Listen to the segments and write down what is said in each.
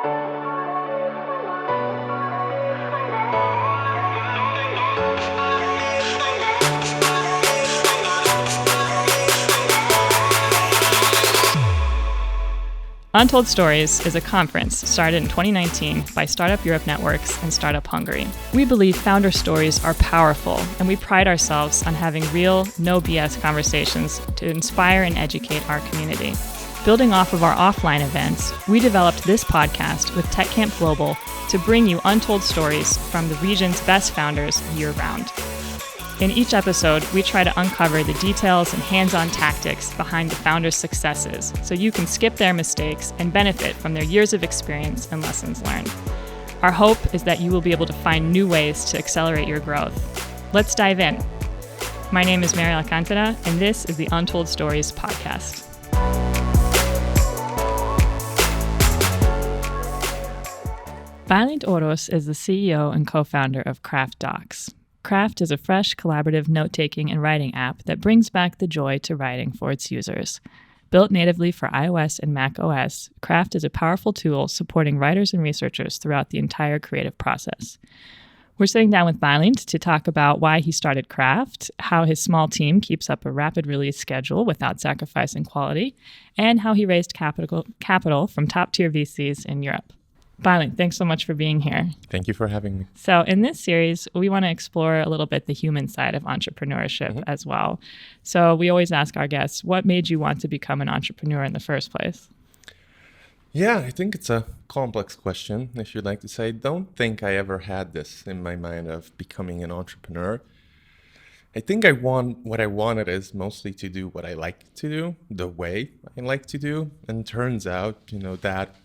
Untold Stories is a conference started in 2019 by Startup Europe Networks and Startup Hungary. We believe founder stories are powerful, and we pride ourselves on having real, no BS conversations to inspire and educate our community. Building off of our offline events, we developed this podcast with TechCamp Global to bring you untold stories from the region's best founders year-round. In each episode, we try to uncover the details and hands-on tactics behind the founders' successes so you can skip their mistakes and benefit from their years of experience and lessons learned. Our hope is that you will be able to find new ways to accelerate your growth. Let's dive in. My name is Mary Alcantara, and this is the Untold Stories podcast. Bálint Orosz is the CEO and co-founder of Craft Docs. Craft is a fresh, collaborative note-taking and writing app that brings back the joy to writing for its users. Built natively for iOS and Mac OS, Craft is a powerful tool supporting writers and researchers throughout the entire creative process. We're sitting down with Bálint to talk about why he started Craft, how his small team keeps up a rapid release schedule without sacrificing quality, and how he raised capital from top-tier VCs in Europe. Bálint, thanks so much for being here. Thank you for having me. So in this series, we want to explore a little bit the human side of entrepreneurship as well. So we always ask our guests, what made you want to become an entrepreneur in the first place? Yeah, I think it's a complex question, if you'd like to say. I don't think I ever had this in my mind of becoming an entrepreneur. I think what I wanted is mostly to do what I like to do, the way I like to do. And turns out, that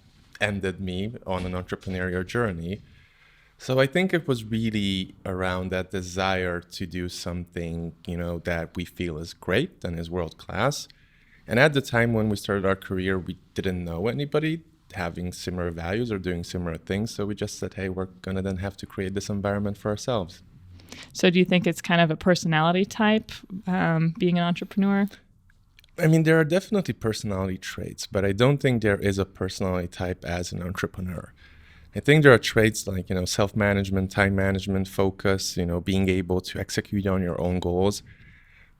ended me on an entrepreneurial journey. So I think it was really around that desire to do something, that we feel is great and is world class. And at the time when we started our career, we didn't know anybody having similar values or doing similar things. So we just said, hey, we're going to then have to create this environment for ourselves. So do you think it's kind of a personality type, being an entrepreneur? I mean, there are definitely personality traits, but I don't think there is a personality type as an entrepreneur. I think there are traits like, self-management, time management, focus, being able to execute on your own goals.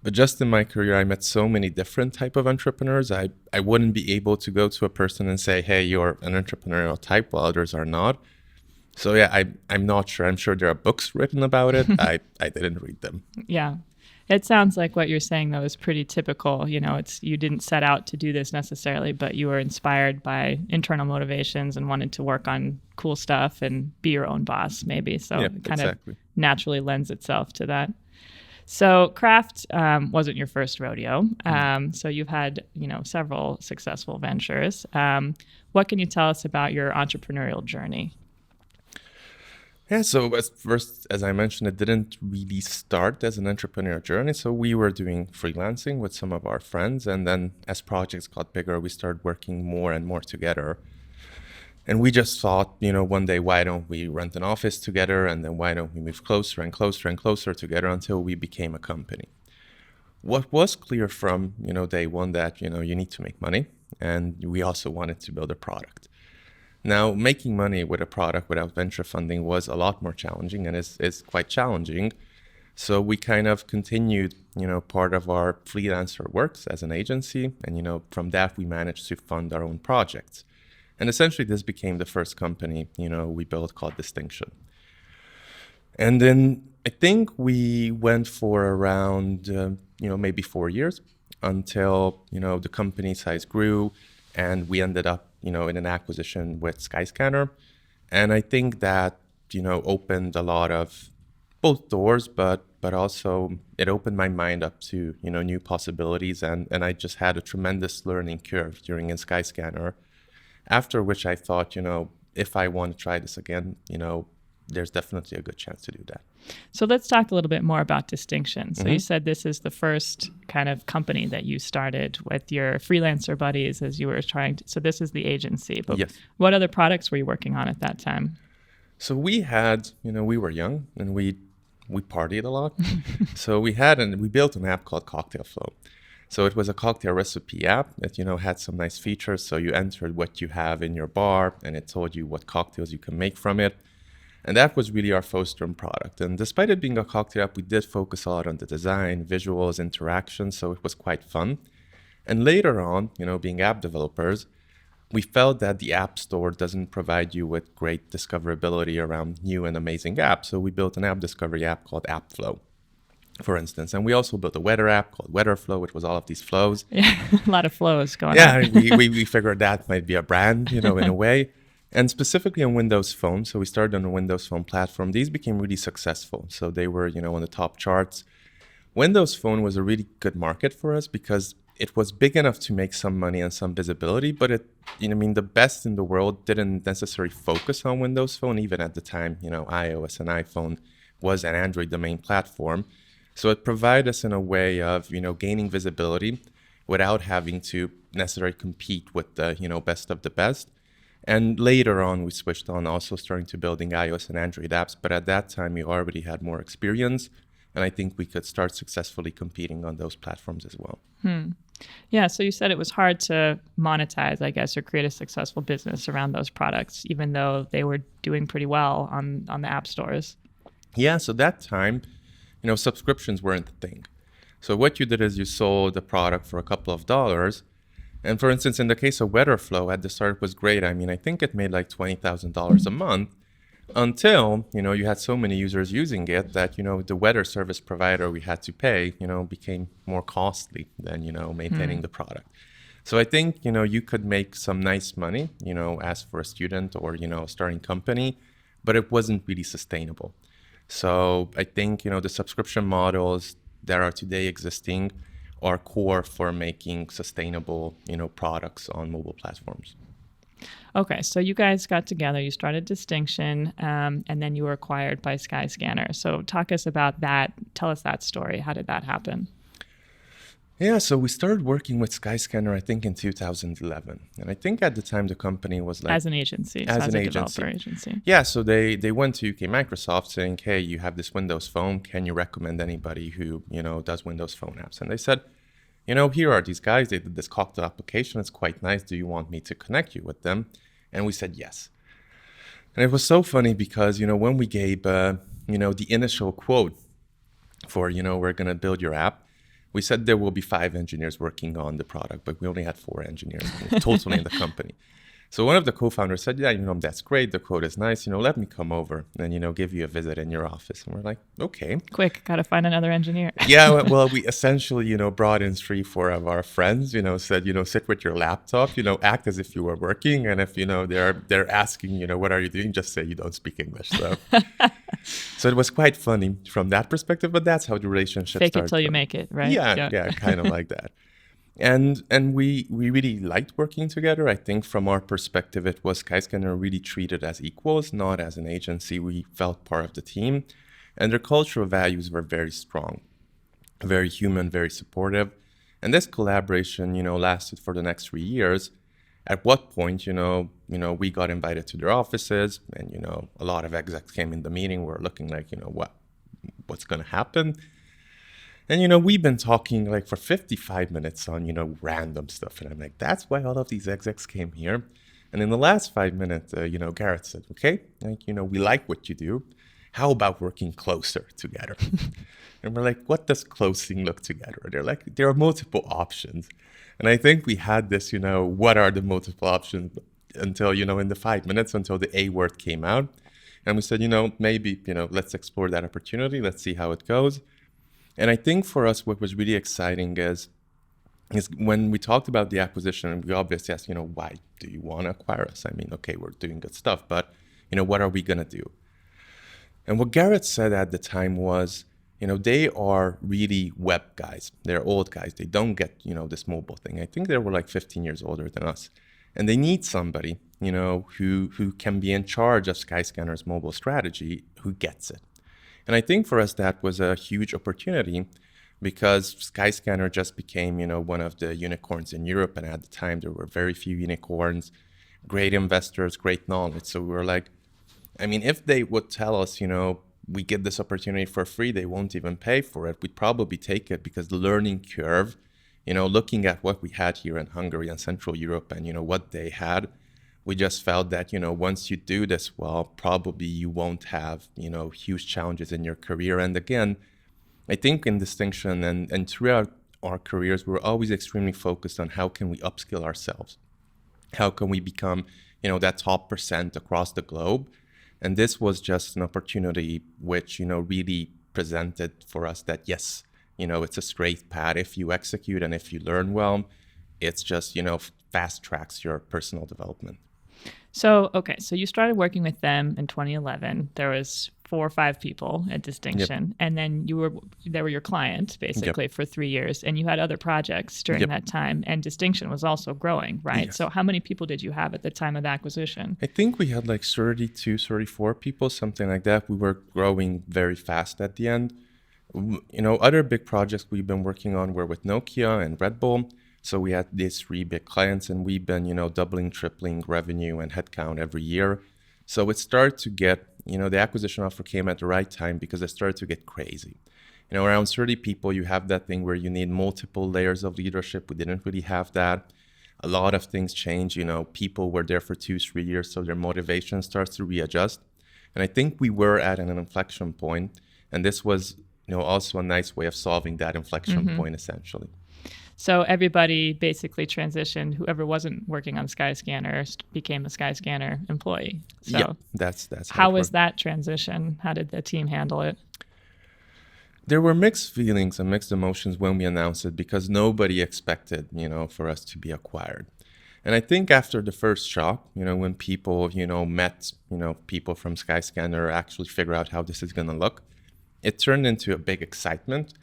But just in my career, I met so many different type of entrepreneurs. I wouldn't be able to go to a person and say, hey, you're an entrepreneurial type, while others are not. So yeah, I'm not sure. I'm sure there are books written about it. I didn't read them. Yeah. It sounds like what you're saying, though, is pretty typical. You didn't set out to do this necessarily, but you were inspired by internal motivations and wanted to work on cool stuff and be your own boss, maybe. So yeah, it kind exactly. of naturally lends itself to that. So Craft wasn't your first rodeo. So you've had, several successful ventures. What can you tell us about your entrepreneurial journey? Yeah, so as I mentioned, it didn't really start as an entrepreneurial journey. So we were doing freelancing with some of our friends. And then as projects got bigger, we started working more and more together. And we just thought, one day, why don't we rent an office together? And then why don't we move closer and closer and closer together until we became a company? What was clear from, day one that, you need to make money. And we also wanted to build a product. Now, making money with a product without venture funding was a lot more challenging and is quite challenging. So we kind of continued, part of our freelancer works as an agency. And, from that, we managed to fund our own projects. And essentially, this became the first company, we built called Distinction. And then I think we went for around, maybe 4 years until, the company size grew and we ended up in an acquisition with Skyscanner. And I think that, opened a lot of both doors, but also it opened my mind up to, new possibilities. And I just had a tremendous learning curve during in Skyscanner, after which I thought, if I want to try this again, there's definitely a good chance to do that. So let's talk a little bit more about Distinction. So you said this is the first kind of company that you started with your freelancer buddies as you were trying to, so this is the agency. But yes. What other products were you working on at that time? So we had, we were young and we partied a lot. So we built an app called Cocktail Flow. So it was a cocktail recipe app that, had some nice features. So you entered what you have in your bar and it told you what cocktails you can make from it. And that was really our first term product. And despite it being a cocktail app, we did focus a lot on the design, visuals, interaction. So it was quite fun. And later on, being app developers, we felt that the App Store doesn't provide you with great discoverability around new and amazing apps. So we built an app discovery app called AppFlow, for instance. And we also built a weather app called WeatherFlow, which was all of these flows. Yeah, a lot of flows going on. Yeah, we figured that might be a brand, in a way. And specifically on Windows Phone. So we started on the Windows Phone platform. These became really successful. So they were, on the top charts. Windows Phone was a really good market for us because it was big enough to make some money and some visibility, but the best in the world didn't necessarily focus on Windows Phone. Even at the time, iOS and iPhone was an Android domain platform. So it provided us in a way of, gaining visibility without having to necessarily compete with the, best of the best. And later on, we switched on also starting to building iOS and Android apps. But at that time, we already had more experience. And I think we could start successfully competing on those platforms as well. Yeah, so you said it was hard to monetize, I guess, or create a successful business around those products, even though they were doing pretty well on the app stores. Yeah, so that time, subscriptions weren't a thing. So what you did is you sold the product for a couple of dollars. And for instance, in the case of WeatherFlow, at the start it was great. I think it made like $20,000 a month until, you had so many users using it that, the weather service provider we had to pay, became more costly than, maintaining the product. So I think, you could make some nice money, as for a student or, a starting company, but it wasn't really sustainable. So I think, the subscription models that are today existing are core for making sustainable, products on mobile platforms. Okay, so you guys got together, you started Distinction, and then you were acquired by Skyscanner. So talk us about that. Tell us that story. How did that happen? Yeah, so we started working with Skyscanner, I think, in 2011. And I think at the time the company was like... As an agency. As a developer agency. Yeah, so they went to UK Microsoft saying, hey, you have this Windows Phone. Can you recommend anybody who, does Windows Phone apps? And they said, here are these guys. They did this cocktail application. It's quite nice. Do you want me to connect you with them? And we said yes. And it was so funny because, when we gave, the initial quote for, we're going to build your app, we said there will be 5 engineers working on the product, but we only had 4 engineers totally in the company. So one of the co-founders said, yeah, that's great. The code is nice. Let me come over and, give you a visit in your office. And we're like, okay. Quick, got to find another engineer. Yeah, well, we essentially, brought in 3-4 of our friends, said, sit with your laptop, act as if you were working. And if, they're asking, what are you doing? Just say you don't speak English. So, so it was quite funny from that perspective, but that's how the relationship started. Fake it till you make it, right? Yeah, kind of like that. And we really liked working together. I think from our perspective, it was Skyscanner really treated as equals, not as an agency. We felt part of the team. And their cultural values were very strong, very human, very supportive. And this collaboration, lasted for the next 3 years. At what point, we got invited to their offices and, a lot of execs came in the meeting. We're looking like, what's going to happen? And, we've been talking like for 55 minutes on, random stuff. And I'm like, that's why all of these execs came here. And in the last 5 minutes, Garrett said, okay, we like what you do. How about working closer together? And we're like, what does closing look together? They're like, there are multiple options. And I think we had this, what are the multiple options until, in the 5 minutes until the A word came out. And we said, maybe, let's explore that opportunity. Let's see how it goes. And I think for us, what was really exciting is when we talked about the acquisition, we obviously asked, why do you want to acquire us? I mean, okay, we're doing good stuff, but, what are we going to do? And what Garrett said at the time was, they are really web guys. They're old guys. They don't get, this mobile thing. I think they were like 15 years older than us. And they need somebody, who can be in charge of Skyscanner's mobile strategy, who gets it. And I think for us, that was a huge opportunity because Skyscanner just became, one of the unicorns in Europe. And at the time, there were very few unicorns, great investors, great knowledge. So we were like, if they would tell us, we get this opportunity for free, they won't even pay for it. We'd probably take it because the learning curve, looking at what we had here in Hungary and Central Europe and, what they had, we just felt that, once you do this well, probably you won't have, huge challenges in your career. And again, I think in distinction and throughout our careers, we're always extremely focused on how can we upskill ourselves? How can we become, that top percent across the globe? And this was just an opportunity which, really presented for us that, yes, it's a straight path if you execute and if you learn well. It's just, fast tracks your personal development. So you started working with them in 2011. There was 4 or 5 people at Distinction, Yep. and then they were your client basically Yep. for 3 years, and you had other projects during Yep. that time, and Distinction was also growing, right? Yes. So how many people did you have at the time of the acquisition? I think we had like 32, 34 people, something like that. We were growing very fast at the end. Other big projects we've been working on were with Nokia and Red Bull. So we had these 3 big clients, and we've been, doubling, tripling revenue and headcount every year. So it started to get, the acquisition offer came at the right time because it started to get crazy. Around 30 people, you have that thing where you need multiple layers of leadership. We didn't really have that. A lot of things change. People were there for 2-3 years, so their motivation starts to readjust. And I think we were at an inflection point, and this was, also a nice way of solving that inflection point, essentially. So everybody basically transitioned. Whoever wasn't working on Skyscanner became a Skyscanner employee. So Yeah, that's how it was worked. that transition? How did the team handle it? There were mixed feelings and mixed emotions when we announced it because nobody expected, for us to be acquired. And I think after the first shock, when people, met, people from Skyscanner actually figure out how this is going to look, it turned into a big excitement.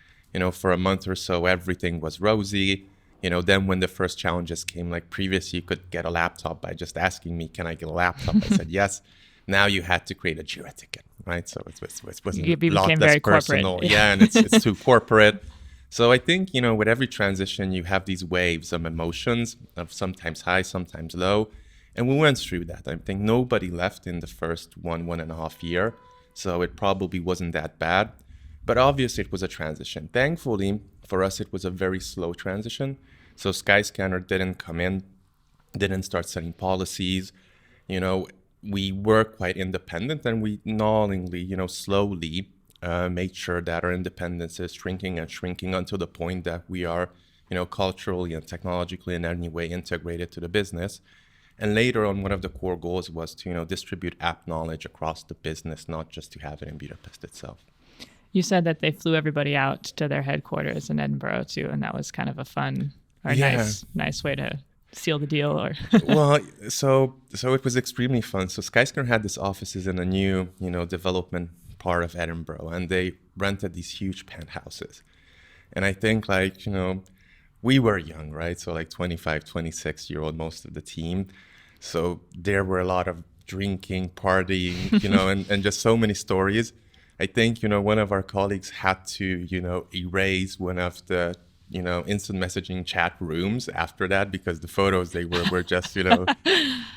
For a month or so, everything was rosy. Then when the first challenges came, like previously you could get a laptop by just asking me, can I get a laptop? I said yes. Now you had to create a Jira ticket, right? So it was You a lot became less very personal. corporate. Yeah, and it's too corporate. So I think, with every transition, you have these waves of emotions, of sometimes high, sometimes low. And we went through that. I think nobody left in the first 1.5 year. So it probably wasn't that bad. But obviously, it was a transition. Thankfully, for us, it was a very slow transition. So Skyscanner didn't come in, didn't start setting policies. We were quite independent, and we knowingly, slowly made sure that our independence is shrinking and shrinking until the point that we are, culturally and technologically in any way integrated to the business. And later on, one of the core goals was to, distribute app knowledge across the business, not just to have it in Budapest itself. You said that they flew everybody out to their headquarters in Edinburgh too, and that was kind of a fun or nice way to seal the deal. Or Well, so it was extremely fun. So Skyscanner had these offices in a new, development part of Edinburgh, and they rented these huge penthouses. And I think we were young, right? So like 25, 26-year-old, most of the team. So there were a lot of drinking, partying, and just so many stories. I think, one of our colleagues had to, erase one of the, instant messaging chat rooms after that because the photos they were just,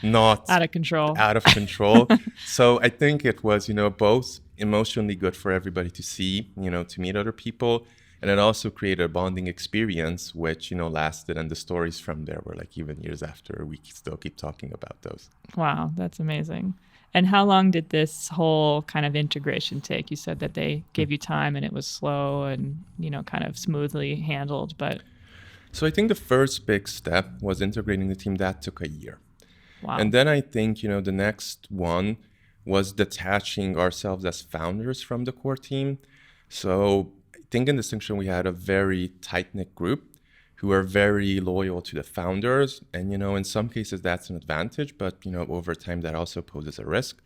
not out of control. So I think it was, both emotionally good for everybody to see, to meet other people. And it also created a bonding experience, which, lasted. And the stories from there were like even years after, we still keep talking about those. Wow, that's amazing. And how long did this whole kind of integration take? You said that they gave you time and it was slow and, kind of smoothly handled, but... So I think the first big step was integrating the team. That took a year. Wow. And then I think, the next one was detaching ourselves as founders from the core team. So I think in Distinction, we had a very tight-knit group who are very loyal to the founders. And, in some cases that's an advantage, but, over time that also poses a risk.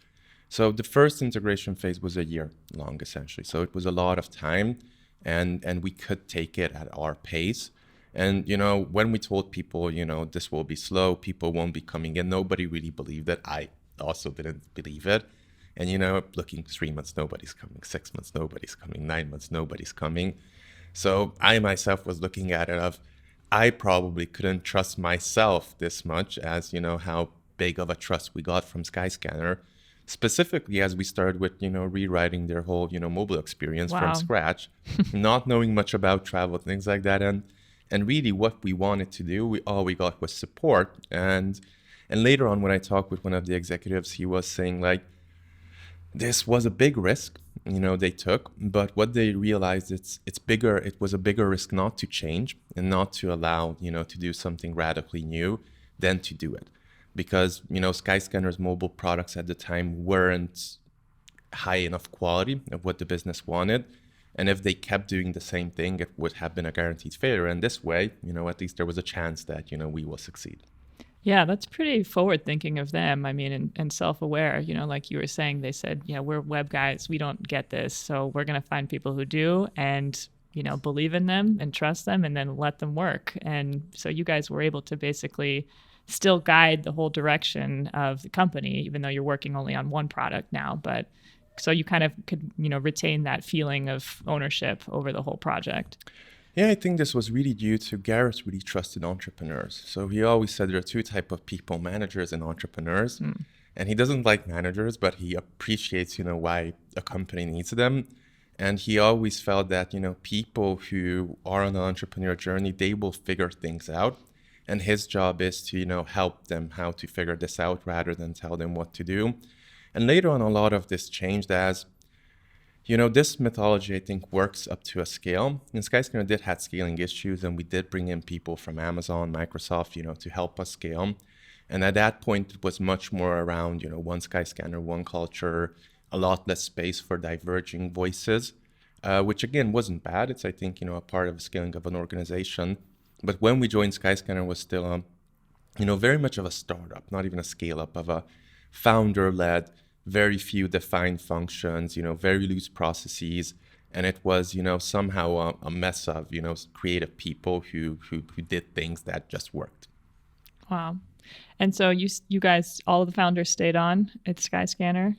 So the first integration phase was a year long, essentially. So it was a lot of time and we could take it at our pace. And, when we told people, this will be slow, people won't be coming in, nobody really believed it. I also didn't believe it. And, looking 3 months, nobody's coming, 6 months, nobody's coming, 9 months, nobody's coming. So I myself was looking at it of, I probably couldn't trust myself this much as, how big of a trust we got from Skyscanner, specifically as we started with, rewriting their whole, mobile experience from scratch, not knowing much about travel, things like that. And And really what we wanted to do, all we got was support. And later on, when I talked with one of the executives, he was saying like, this was a big risk, they took, but what they realized it's bigger. It was a bigger risk not to change and not to allow, to do something radically new than to do it. Because, Skyscanner's mobile products at the time weren't high enough quality of what the business wanted. And if they kept doing the same thing, it would have been a guaranteed failure. And this way, at least there was a chance that, we will succeed. Yeah, that's pretty forward thinking of them. I mean, and self-aware, like you were saying, they said, we're web guys, we don't get this. So we're going to find people who do and, believe in them and trust them and then let them work. And so you guys were able to basically still guide the whole direction of the company, even though you're working only on one product now. But so you kind of could, retain that feeling of ownership over the whole project. Yeah, I think this was really due to Gareth really trusted entrepreneurs. So he always said there are two types of people, managers and entrepreneurs. And he doesn't like managers, but he appreciates, why a company needs them. And he always felt that, people who are on an entrepreneur journey, they will figure things out. And his job is to, help them how to figure this out rather than tell them what to do. And later on, a lot of this changed as, this methodology, I think, works up to a scale. And Skyscanner did have scaling issues, and we did bring in people from Amazon, Microsoft, to help us scale. And at that point, it was much more around, one Skyscanner, one culture, a lot less space for diverging voices, which again wasn't bad. It's, I think, a part of the scaling of an organization. But when we joined, Skyscanner was still, very much of a startup, not even a scale up, of a founder-led, very few defined functions, very loose processes. And it was, somehow a mess of, creative people who did things that just worked. Wow. And so you guys, all of the founders stayed on at Skyscanner?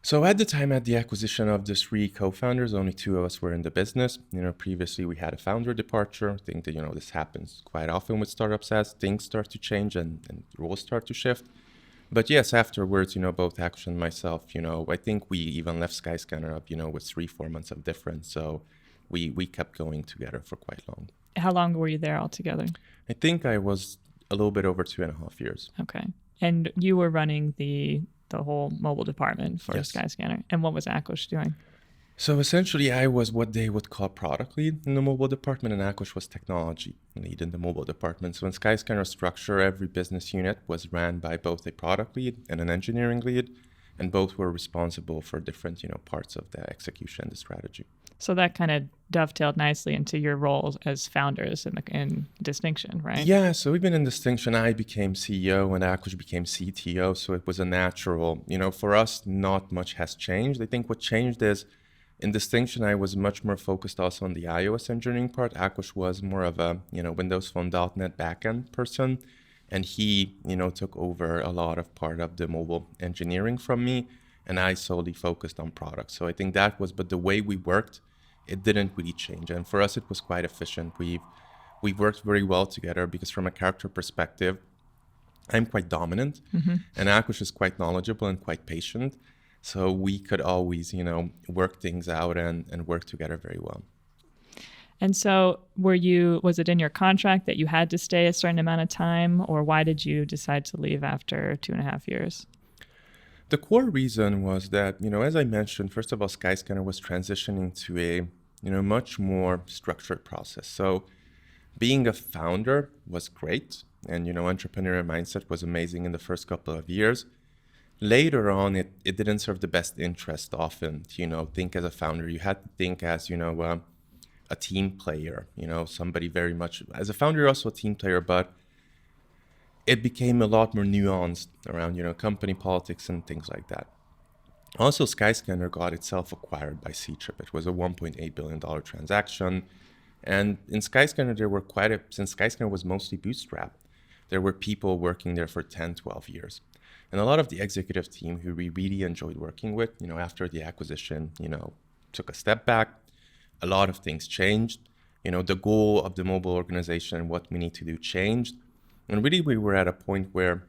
So at the time, at the acquisition of the three co-founders, only two of us were in the business. Previously we had a founder departure. I think that, this happens quite often with startups as things start to change and roles start to shift. But yes, afterwards, both Akush and myself, I think we even left Skyscanner up, with 3-4 months of difference. So we kept going together for quite long. How long were you there altogether? I think I was a little bit over 2.5 years. Okay. And you were running the whole mobile department for Yes. Skyscanner. And what was Akush doing? So essentially, I was what they would call product lead in the mobile department, and Akush was technology lead in the mobile department. So in Skyscanner structure, every business unit was ran by both a product lead and an engineering lead, and both were responsible for different, parts of the execution, the strategy. So that kind of dovetailed nicely into your role as founders in Distinction, right? Yeah, so even in Distinction, I became CEO and Akush became CTO, so it was a natural, for us, not much has changed. I think what changed is, in Distinction, I was much more focused also on the iOS engineering part. Akush was more of a, Windows Phone .NET backend person, and he, took over a lot of part of the mobile engineering from me, and I solely focused on products. So I think that was, but the way we worked, it didn't really change. And for us, it was quite efficient. We've worked very well together because from a character perspective, I'm quite dominant, and Akush is quite knowledgeable and quite patient. So we could always, work things out and work together very well. And so was it in your contract that you had to stay a certain amount of time, or why did you decide to leave after 2.5 years? The core reason was that, as I mentioned, first of all, Skyscanner was transitioning to a, much more structured process. So being a founder was great. And, entrepreneurial mindset was amazing in the first couple of years. Later on, it didn't serve the best interest often to, think as a founder. You had to think as, a team player, somebody very much, as a founder, you're also a team player, but it became a lot more nuanced around, company politics and things like that. Also, Skyscanner got itself acquired by C-Trip. It was a $1.8 billion transaction. And in Skyscanner, there were since Skyscanner was mostly bootstrapped, there were people working there for 10, 12 years. And a lot of the executive team who we really enjoyed working with, after the acquisition, took a step back. A lot of things changed. The goal of the mobile organization and what we need to do changed. And really, we were at a point where,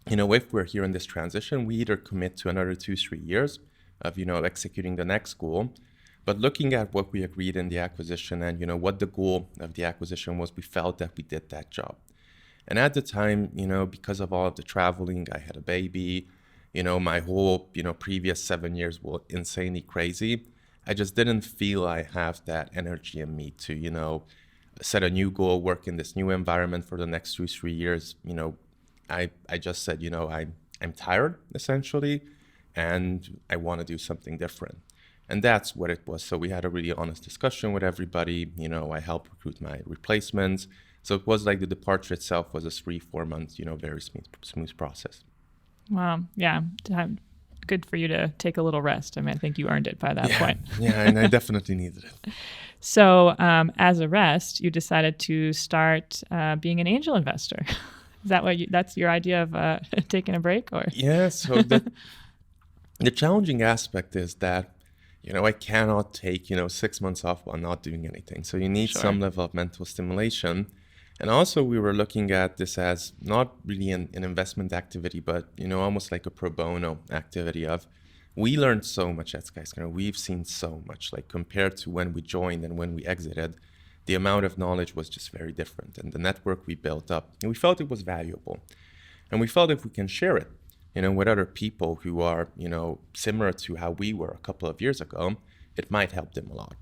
if we're here in this transition, we either commit to another 2-3 years of, executing the next goal. But looking at what we agreed in the acquisition and, what the goal of the acquisition was, we felt that we did that job. And at the time, because of all of the traveling, I had a baby, my whole, previous 7 years were insanely crazy. I just didn't feel I have that energy in me to, set a new goal, work in this new environment for the next 2-3 years. I just said, I'm tired essentially, and I want to do something different. And that's what it was. So we had a really honest discussion with everybody. I helped recruit my replacements. So it was like the departure itself was a 3-4 months, very smooth process. Wow. Yeah. Good for you to take a little rest. I mean, I think you earned it by that point. Yeah, and I definitely needed it. So as a rest, you decided to start being an angel investor. Is that that's your idea of taking a break? Or Yeah, so the challenging aspect is that, I cannot take, 6 months off while not doing anything. So you need some level of mental stimulation. And also we were looking at this as not really an investment activity, but, almost like a pro bono activity of, we learned so much at Skyscanner. We've seen so much, like compared to when we joined and when we exited, the amount of knowledge was just very different. And the network we built up, and we felt it was valuable. And we felt if we can share it, with other people who are, similar to how we were a couple of years ago, it might help them a lot.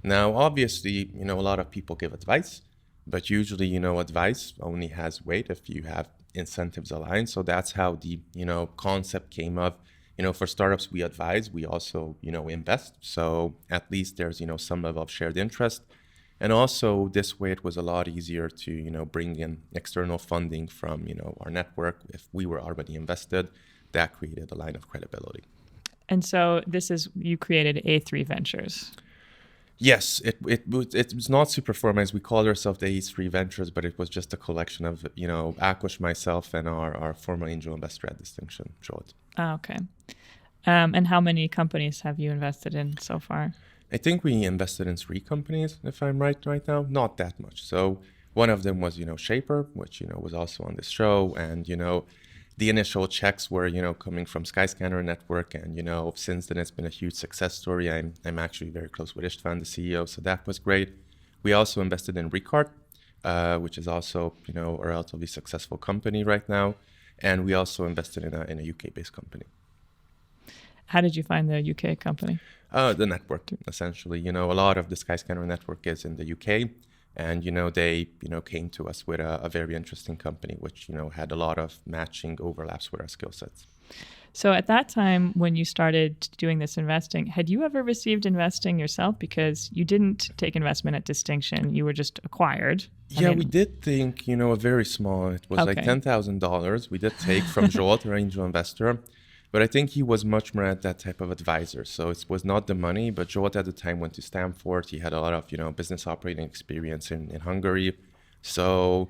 Now, obviously, a lot of people give advice, but usually, advice only has weight if you have incentives aligned. So that's how the, concept came of, for startups we advise, we also, invest. So at least there's, some level of shared interest. And also this way it was a lot easier to, bring in external funding from, our network. If we were already invested, that created a line of credibility. And so you created A3 Ventures. Yes, it was not super formalized. We called ourselves the A3 Ventures, but it was just a collection of, Akush, myself, and our former angel investor at Distinction, Joel. Oh, okay. And how many companies have you invested in so far? I think we invested in 3 companies, if I'm right now. Not that much. So one of them was, Shaper, which, was also on this show. And, the initial checks were, coming from Skyscanner network. And, since then it's been a huge success story. I'm actually very close with Istvan, the CEO. So that was great. We also invested in Ricard, which is also, a relatively successful company right now. And we also invested in a UK-based company. How did you find the UK company? The network, essentially. A lot of the Skyscanner network is in the UK. And, they, came to us with a very interesting company, which, had a lot of matching overlaps with our skill sets. So at that time, when you started doing this investing, had you ever received investing yourself? Because you didn't take investment at Distinction. You were just acquired. We did think, a very small, it was like $10,000. We did take from Joel, our angel investor. But I think he was much more at that type of advisor. So it was not the money, but Joel at the time went to Stanford. He had a lot of, business operating experience in Hungary. So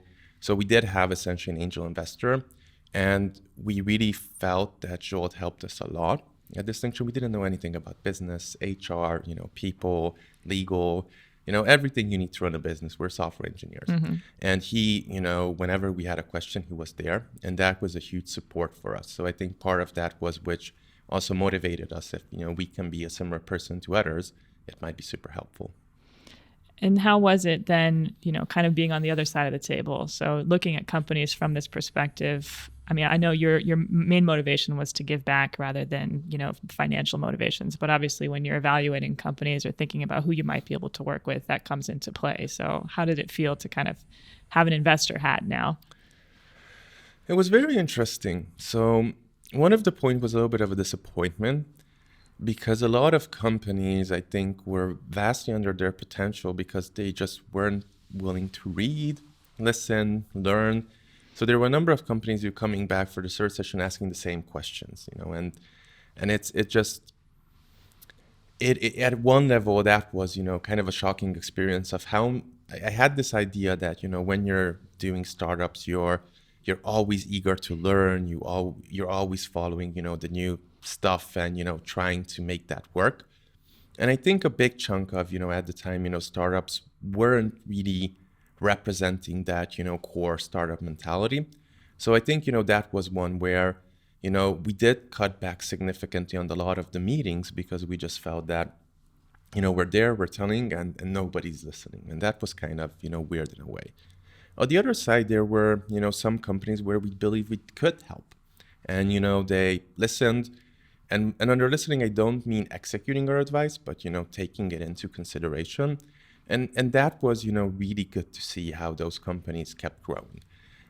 we did have essentially an angel investor. And we really felt that Joel helped us a lot. At Distinction, we didn't know anything about business, HR, people, legal, everything you need to run a business. We're software engineers. Mm-hmm. And he, whenever we had a question, he was there. And that was a huge support for us. So I think part of that was which also motivated us. If, we can be a similar person to others, it might be super helpful. And how was it then, kind of being on the other side of the table? So looking at companies from this perspective, I mean, I know your main motivation was to give back rather than, financial motivations. But obviously, when you're evaluating companies or thinking about who you might be able to work with, that comes into play. So how did it feel to kind of have an investor hat now? It was very interesting. So one of the points was a little bit of a disappointment, because a lot of companies, I think, were vastly under their potential because they just weren't willing to read, listen, learn. So there were a number of companies who were coming back for the third session asking the same questions, and it at one level that was, kind of a shocking experience of how I had this idea that, when you're doing startups, you're always eager to learn, you're always following, the new stuff and, trying to make that work. And I think a big chunk of, at the time, startups weren't really representing that, core startup mentality. So I think, that was one where, we did cut back significantly on a lot of the meetings because we just felt that we're there, we're telling, and nobody's listening. And that was kind of, weird in a way. On the other side, there were, some companies where we believe we could help. And, they listened. And under listening, I don't mean executing our advice, but, taking it into consideration. And that was, really good to see how those companies kept growing.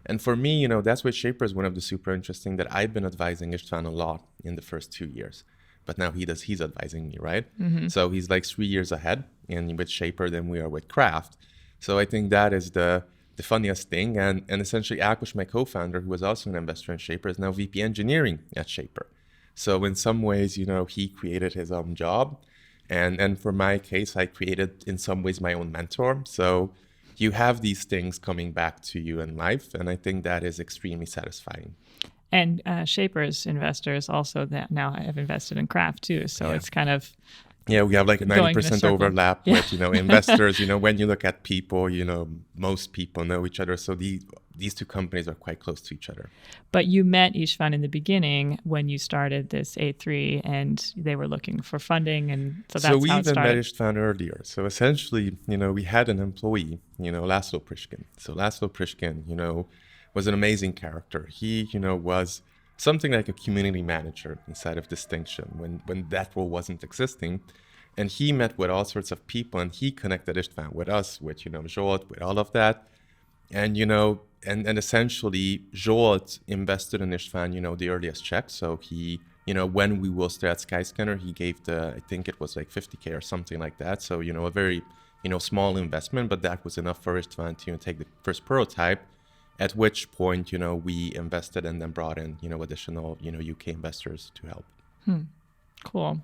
And for me, that's why Shaper is one of the super interesting that I've been advising Istvan a lot in the first 2 years. But now he's advising me, right? Mm-hmm. So he's like 3 years ahead with Shaper than we are with Craft. So I think that is the funniest thing. And essentially, Akush, my co-founder, who was also an investor in Shaper, is now VP engineering at Shaper. So in some ways, he created his own job. And for my case, I created in some ways my own mentor. So you have these things coming back to you in life. And I think that is extremely satisfying. And Shaper's investors also that now have invested in Craft too. So it's kind of... Yeah, we have like a 90% overlap with, investors. When you look at people, most people know each other. So these two companies are quite close to each other. But you met Istvan in the beginning when you started this A3 and they were looking for funding. And so that's how it started. So we even met Istvan earlier. So essentially, we had an employee, Laszlo Prishkin. So Laszlo Prishkin, was an amazing character. He, was something like a community manager inside of Distinction when that role wasn't existing. And he met with all sorts of people and he connected Istvan with us, with, Zsolt, with all of that. And, and essentially Zsolt invested in Istvan, the earliest check. So he, when we were still at Skyscanner, he gave I think it was like 50K or something like that. So, a very, small investment, but that was enough for Istvan to take the first prototype. At which point, we invested and then brought in, additional, UK investors to help. Cool.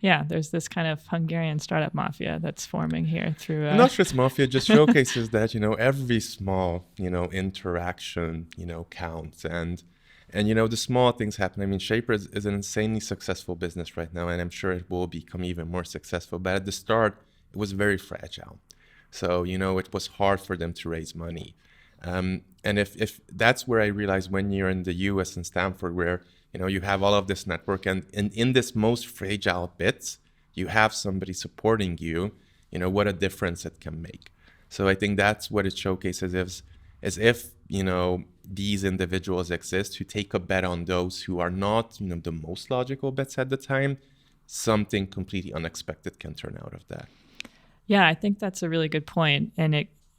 Yeah, there's this kind of Hungarian startup mafia that's forming here through... Not just mafia, just showcases that, every small, interaction, counts. And the small things happen. I mean, Shaper is an insanely successful business right now, and I'm sure it will become even more successful. But at the start, it was very fragile. So, it was hard for them to raise money. And if that's where I realized when you're in the US and Stanford, where, you have all of this network and in this most fragile bits, you have somebody supporting you, what a difference it can make. So I think that's what it showcases is if, these individuals exist who take a bet on those who are not, the most logical bets at the time, something completely unexpected can turn out of that. Yeah, I think that's a really good point.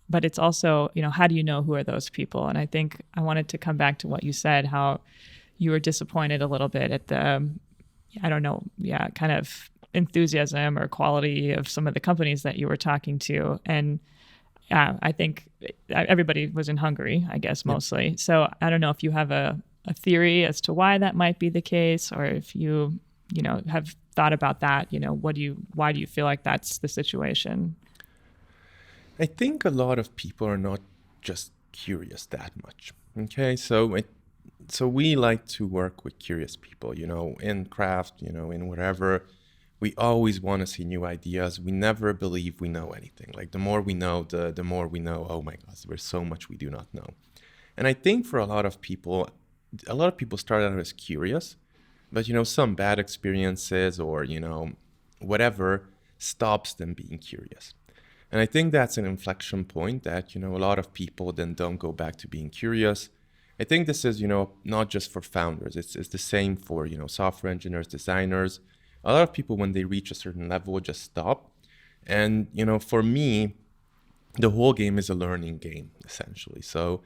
But it's also, how do you know who are those people? And I think I wanted to come back to what you said, how you were disappointed a little bit at the, kind of enthusiasm or quality of some of the companies that you were talking to. And I think everybody was in Hungary, I guess, mostly. Yep. So I don't know if you have a theory as to why that might be the case, or if you, have thought about that, why do you feel like that's the situation? I think a lot of people are not just curious that much. Okay, so we like to work with curious people, in Craft, in whatever. We always want to see new ideas. We never believe we know anything. Like the more we know, the more we know, oh my gosh, there's so much we do not know. And I think for a lot of people start out as curious, but, some bad experiences or, whatever stops them being curious. And I think that's an inflection point that, a lot of people then don't go back to being curious. I think this is, not just for founders. It's the same for, software engineers, designers. A lot of people, when they reach a certain level, just stop. And, for me, the whole game is a learning game, essentially. So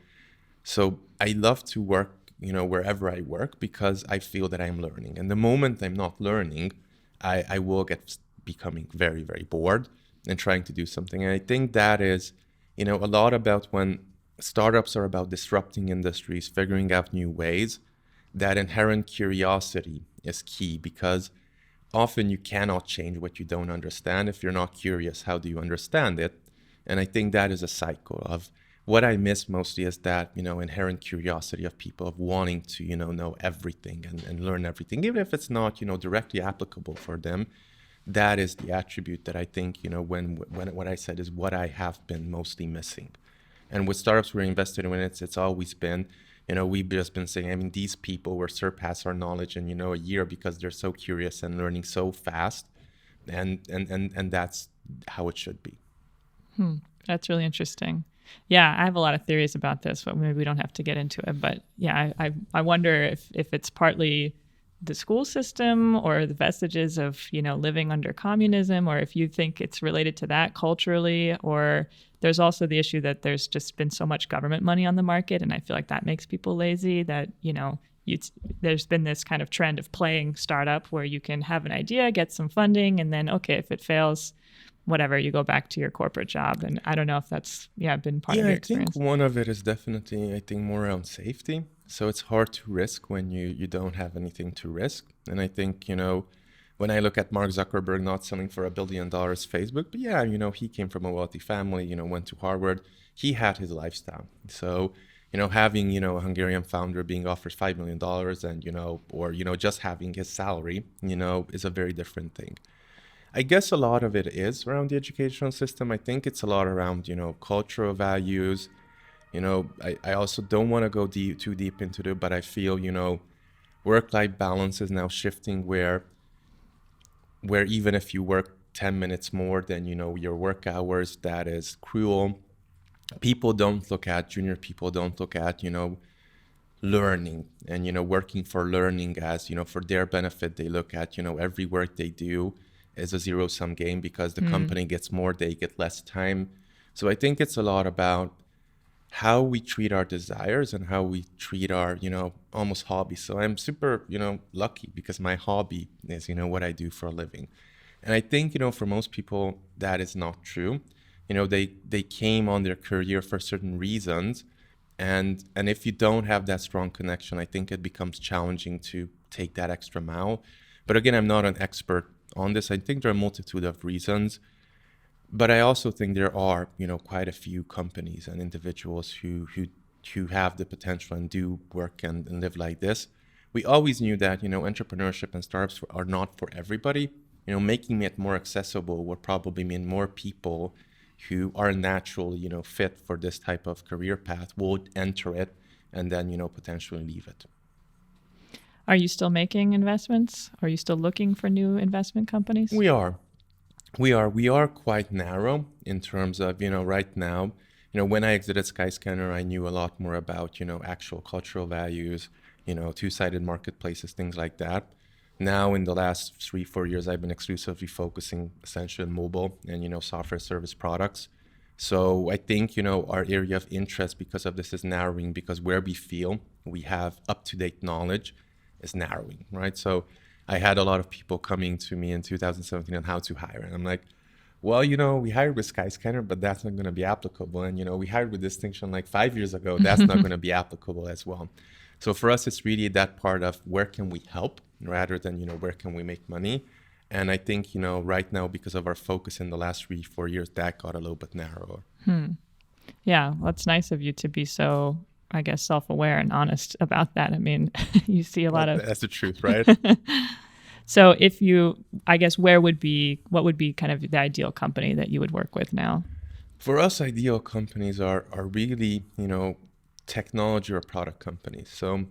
I love to work, wherever I work because I feel that I'm learning. And the moment I'm not learning, I will get becoming very, very bored and trying to do something. And I think that is, a lot about when startups are about disrupting industries, figuring out new ways, that inherent curiosity is key because often you cannot change what you don't understand. If you're not curious, how do you understand it? And I think that is a cycle of what I miss mostly is that, inherent curiosity of people of wanting to, know everything and learn everything, even if it's not, directly applicable for them. That is the attribute that I think, when what I said is what I have been mostly missing. And with startups we're invested in, it's always been, we've just been saying, these people will surpass our knowledge in, a year because they're so curious and learning so fast. and that's how it should be. That's really interesting. Yeah, I have a lot of theories about this, but maybe we don't have to get into it. But yeah, I wonder if it's partly the school system or the vestiges of, living under communism, or if you think it's related to that culturally, or there's also the issue that there's just been so much government money on the market. And I feel like that makes people lazy, that, there's been this kind of trend of playing startup where you can have an idea, get some funding, and then, okay, if it fails, whatever, you go back to your corporate job. And I don't know if that's, been part of your experience. I think one of it is definitely, more around safety. So it's hard to risk when you don't have anything to risk. And I think, when I look at Mark Zuckerberg not selling for $1 billion Facebook, but he came from a wealthy family, went to Harvard. He had his lifestyle. So, having, a Hungarian founder being offered $5 million and, or, just having his salary, is a very different thing. I guess a lot of it is around the educational system. I think it's a lot around, cultural values. I also don't want to go too deep into it, but I feel, work-life balance is now shifting where even if you work 10 minutes more than, your work hours, that is cruel. Junior people don't look at, learning and, working for learning as, for their benefit. They look at, every work they do is a zero-sum game because the company gets more, they get less time. So I think it's a lot about how we treat our desires and how we treat our, almost hobbies. So I'm super, lucky because my hobby is, what I do for a living. And I think, for most people, that is not true. They came on their career for certain reasons. And if you don't have that strong connection, I think it becomes challenging to take that extra mile. But again, I'm not an expert on this. I think there are a multitude of reasons. But I also think there are, quite a few companies and individuals who have the potential and do work and live like this. We always knew that, entrepreneurship and startups are not for everybody. Making it more accessible would probably mean more people who are naturally, fit for this type of career path will enter it and then, potentially leave it. Are you still making investments? Are you still looking for new investment companies? We are quite narrow in terms of, right now, when I exited Skyscanner, I knew a lot more about, actual cultural values, two-sided marketplaces, things like that. Now, in the last 3-4 years, I've been exclusively focusing essentially on mobile and, software service products. So I think, our area of interest because of this is narrowing because where we feel we have up-to-date knowledge is narrowing, right? So I had a lot of people coming to me in 2017 on how to hire. And I'm like, well, we hired with Skyscanner, but that's not going to be applicable. And, we hired with Distinction like 5 years ago. That's not going to be applicable as well. So for us, it's really that part of where can we help rather than, where can we make money? And I think, right now, because of our focus in the last 3-4 years, that got a little bit narrower. Yeah, well, it's nice of you to be so, I guess, self-aware and honest about that. I mean, you see a lot of... That's the truth, right? So what would be kind of the ideal company that you would work with now? For us, ideal companies are really, technology or product companies. So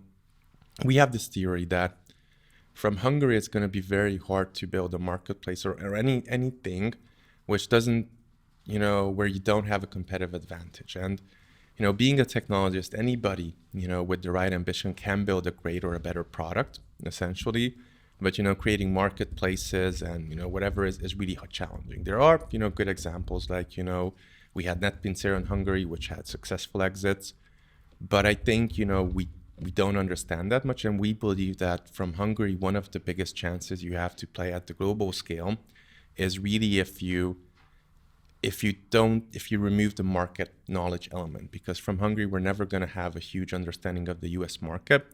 we have this theory that from Hungary, it's going to be very hard to build a marketplace or anything which doesn't, where you don't have a competitive advantage. And, being a technologist, anybody, with the right ambition can build a great or a better product, essentially. But, creating marketplaces and, whatever is really challenging. There are, good examples like, we had NetPincér in Hungary, which had successful exits. But I think, we don't understand that much. And we believe that from Hungary, one of the biggest chances you have to play at the global scale is really if you remove the market knowledge element, because from Hungary, we're never going to have a huge understanding of the US market.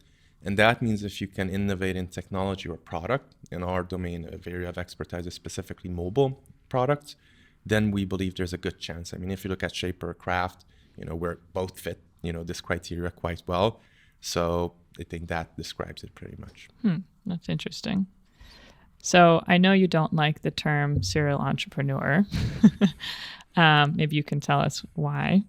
And that means if you can innovate in technology or product, in our domain, a area of expertise is specifically mobile products, then we believe there's a good chance. I mean, if you look at Shaper or Craft, we're both fit, this criteria quite well. So I think that describes it pretty much. That's interesting. So I know you don't like the term serial entrepreneur. Maybe you can tell us why.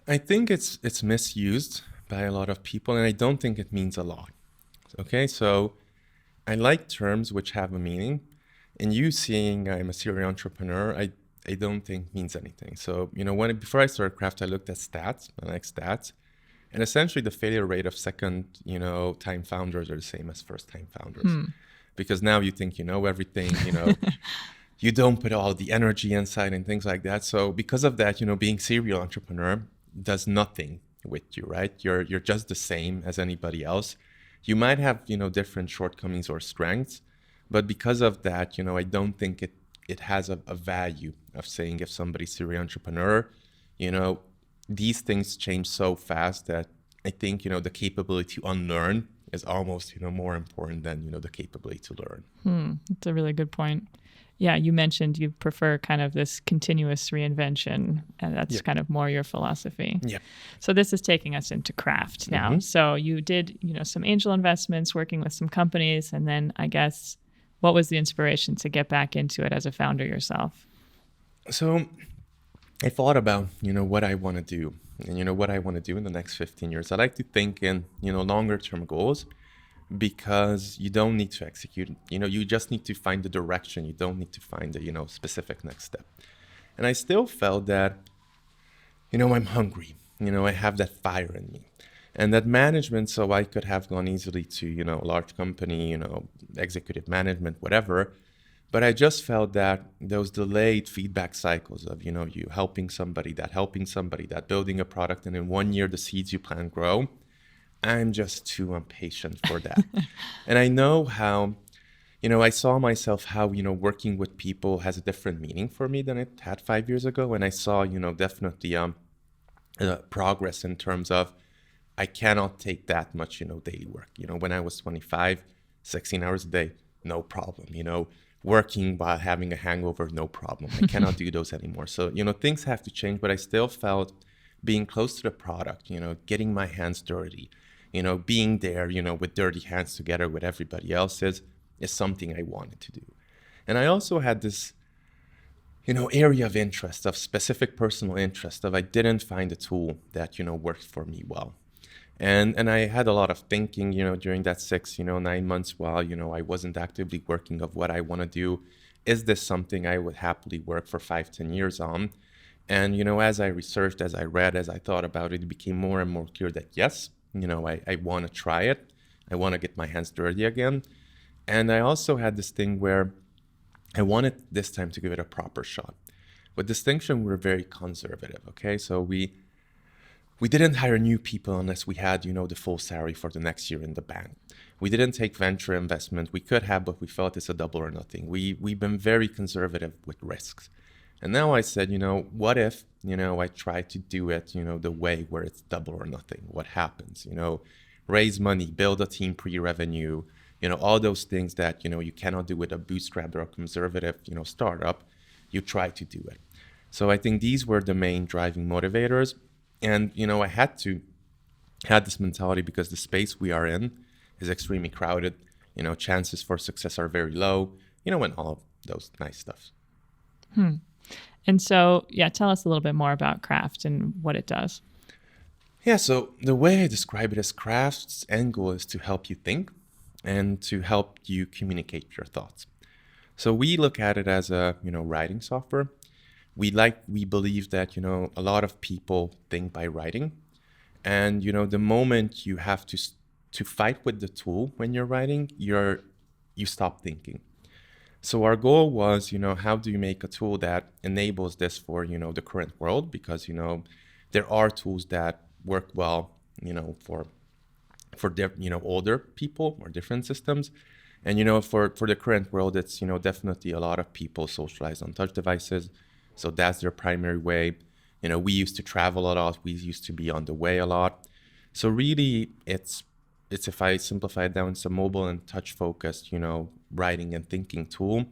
I think it's misused by a lot of people, and I don't think it means a lot. Okay, so I like terms which have a meaning. And you seeing I'm a serial entrepreneur, I don't think means anything. So, before I started Craft, I looked at stats, I like stats. And essentially the failure rate of second, time founders are the same as first time founders. Because now you think you know everything, you don't put all the energy inside and things like that. So because of that, being serial entrepreneur does nothing with you, right? You're just the same as anybody else. You might have, different shortcomings or strengths, but because of that, I don't think it has a value of saying if somebody's serial entrepreneur, these things change so fast that I think, the capability to unlearn is almost, more important than, the capability to learn. That's a really good point. Yeah, you mentioned you prefer kind of this continuous reinvention, and that's kind of more your philosophy. Yeah. So this is taking us into Craft now. So you did, some angel investments, working with some companies, and then I guess what was the inspiration to get back into it as a founder yourself? So I thought about, what I want to do and, what I want to do in the next 15 years. I like to think in, longer term goals because you don't need to execute, you just need to find the direction. You don't need to find the, specific next step. And I still felt that, I'm hungry, I have that fire in me and that management. So I could have gone easily to, a large company, executive management, whatever. But I just felt that those delayed feedback cycles of, you helping somebody, that building a product, and in 1 year, the seeds you plant grow. I'm just too impatient for that. And I know how, I saw myself how, working with people has a different meaning for me than it had 5 years ago. And I saw, definitely progress in terms of I cannot take that much, daily work. When I was 25, 16 hours a day, no problem, working while having a hangover, no problem. I cannot do those anymore. So, things have to change, but I still felt being close to the product, getting my hands dirty, being there, with dirty hands together with everybody else is something I wanted to do. And I also had this, area of interest, of specific personal interest, of I didn't find a tool that, worked for me well. And I had a lot of thinking, during that 6, 9 months while, I wasn't actively working of what I want to do. Is this something I would happily work for 5, 10 years on? And, as I researched, as I read, as I thought about it, it became more and more clear that yes, I want to try it. I want to get my hands dirty again. And I also had this thing where I wanted this time to give it a proper shot. With distinction, we're very conservative, okay? So we didn't hire new people unless we had, the full salary for the next year in the bank. We didn't take venture investment. We could have, but we felt it's a double or nothing. We've been very conservative with risks. And now I said, what if, I try to do it, the way where it's double or nothing? What happens? Raise money, build a team pre-revenue, all those things that, you cannot do with a bootstrap or a conservative, startup. You try to do it. So I think these were the main driving motivators. And, I had this mentality because the space we are in is extremely crowded. Chances for success are very low, and all of those nice stuff. And so, tell us a little bit more about Craft and what it does. Yeah, so the way I describe it is Craft's end goal is to help you think and to help you communicate your thoughts. So we look at it as a, writing software. We believe that, a lot of people think by writing. And, the moment you have to fight with the tool when you're writing, you stop thinking. So our goal was, how do you make a tool that enables this for, the current world? Because, there are tools that work well, for older people or different systems. And, for the current world, it's, definitely a lot of people socialize on touch devices. So that's their primary way. We used to travel a lot. We used to be on the way a lot. So really, it's if I simplify it down, it's a mobile and touch focused, writing and thinking tool.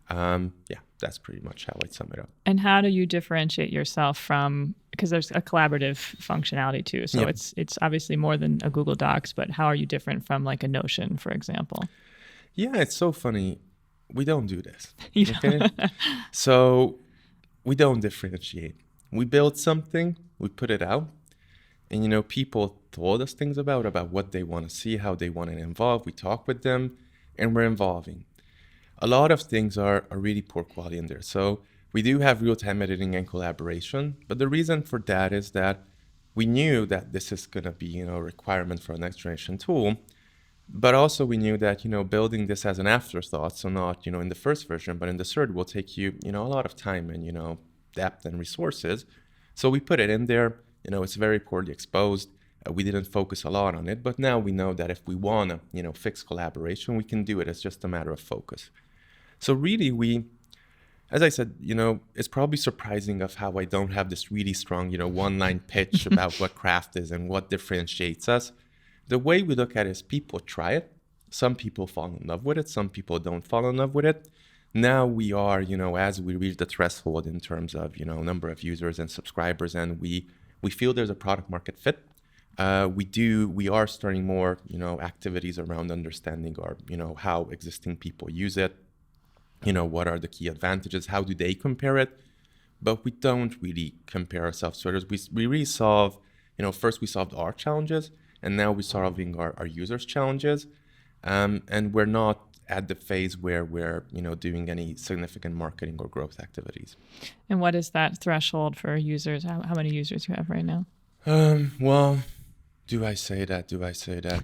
That's pretty much how I'd sum it up. And how do you differentiate yourself from, because there's a collaborative functionality too. So it's obviously more than a Google Docs, but how are you different from like a Notion, for example? Yeah, it's so funny. We don't do this. Okay? So we don't differentiate. We build something, we put it out, and people told us things about what they want to see, how they want to involve. We talk with them, and we're involving. a lot of things are really poor quality in there. So we do have real-time editing and collaboration, but the reason for that is that we knew that this is going to be, a requirement for a next generation tool. But also we knew that, building this as an afterthought, so not, in the first version, but in the third will take you, a lot of time and, depth and resources. So we put it in there, it's very poorly exposed. We didn't focus a lot on it, but now we know that if we want to, fix collaboration, we can do it. It's just a matter of focus. So really as I said, it's probably surprising of how I don't have this really strong, one-line pitch about what craft is and what differentiates us. The way we look at it is people try it. Some people fall in love with it. Some people don't fall in love with it. Now we are, as we reach the threshold in terms of, number of users and subscribers, and we feel there's a product market fit. We are starting more, activities around understanding our, how existing people use it. What are the key advantages? How do they compare it? But we don't really compare ourselves to others. We really solve, first we solved our challenges, and now we're solving our users' challenges. And we're not at the phase where we're, doing any significant marketing or growth activities. And what is that threshold for users? How many users do you have right now? Well, do I say that?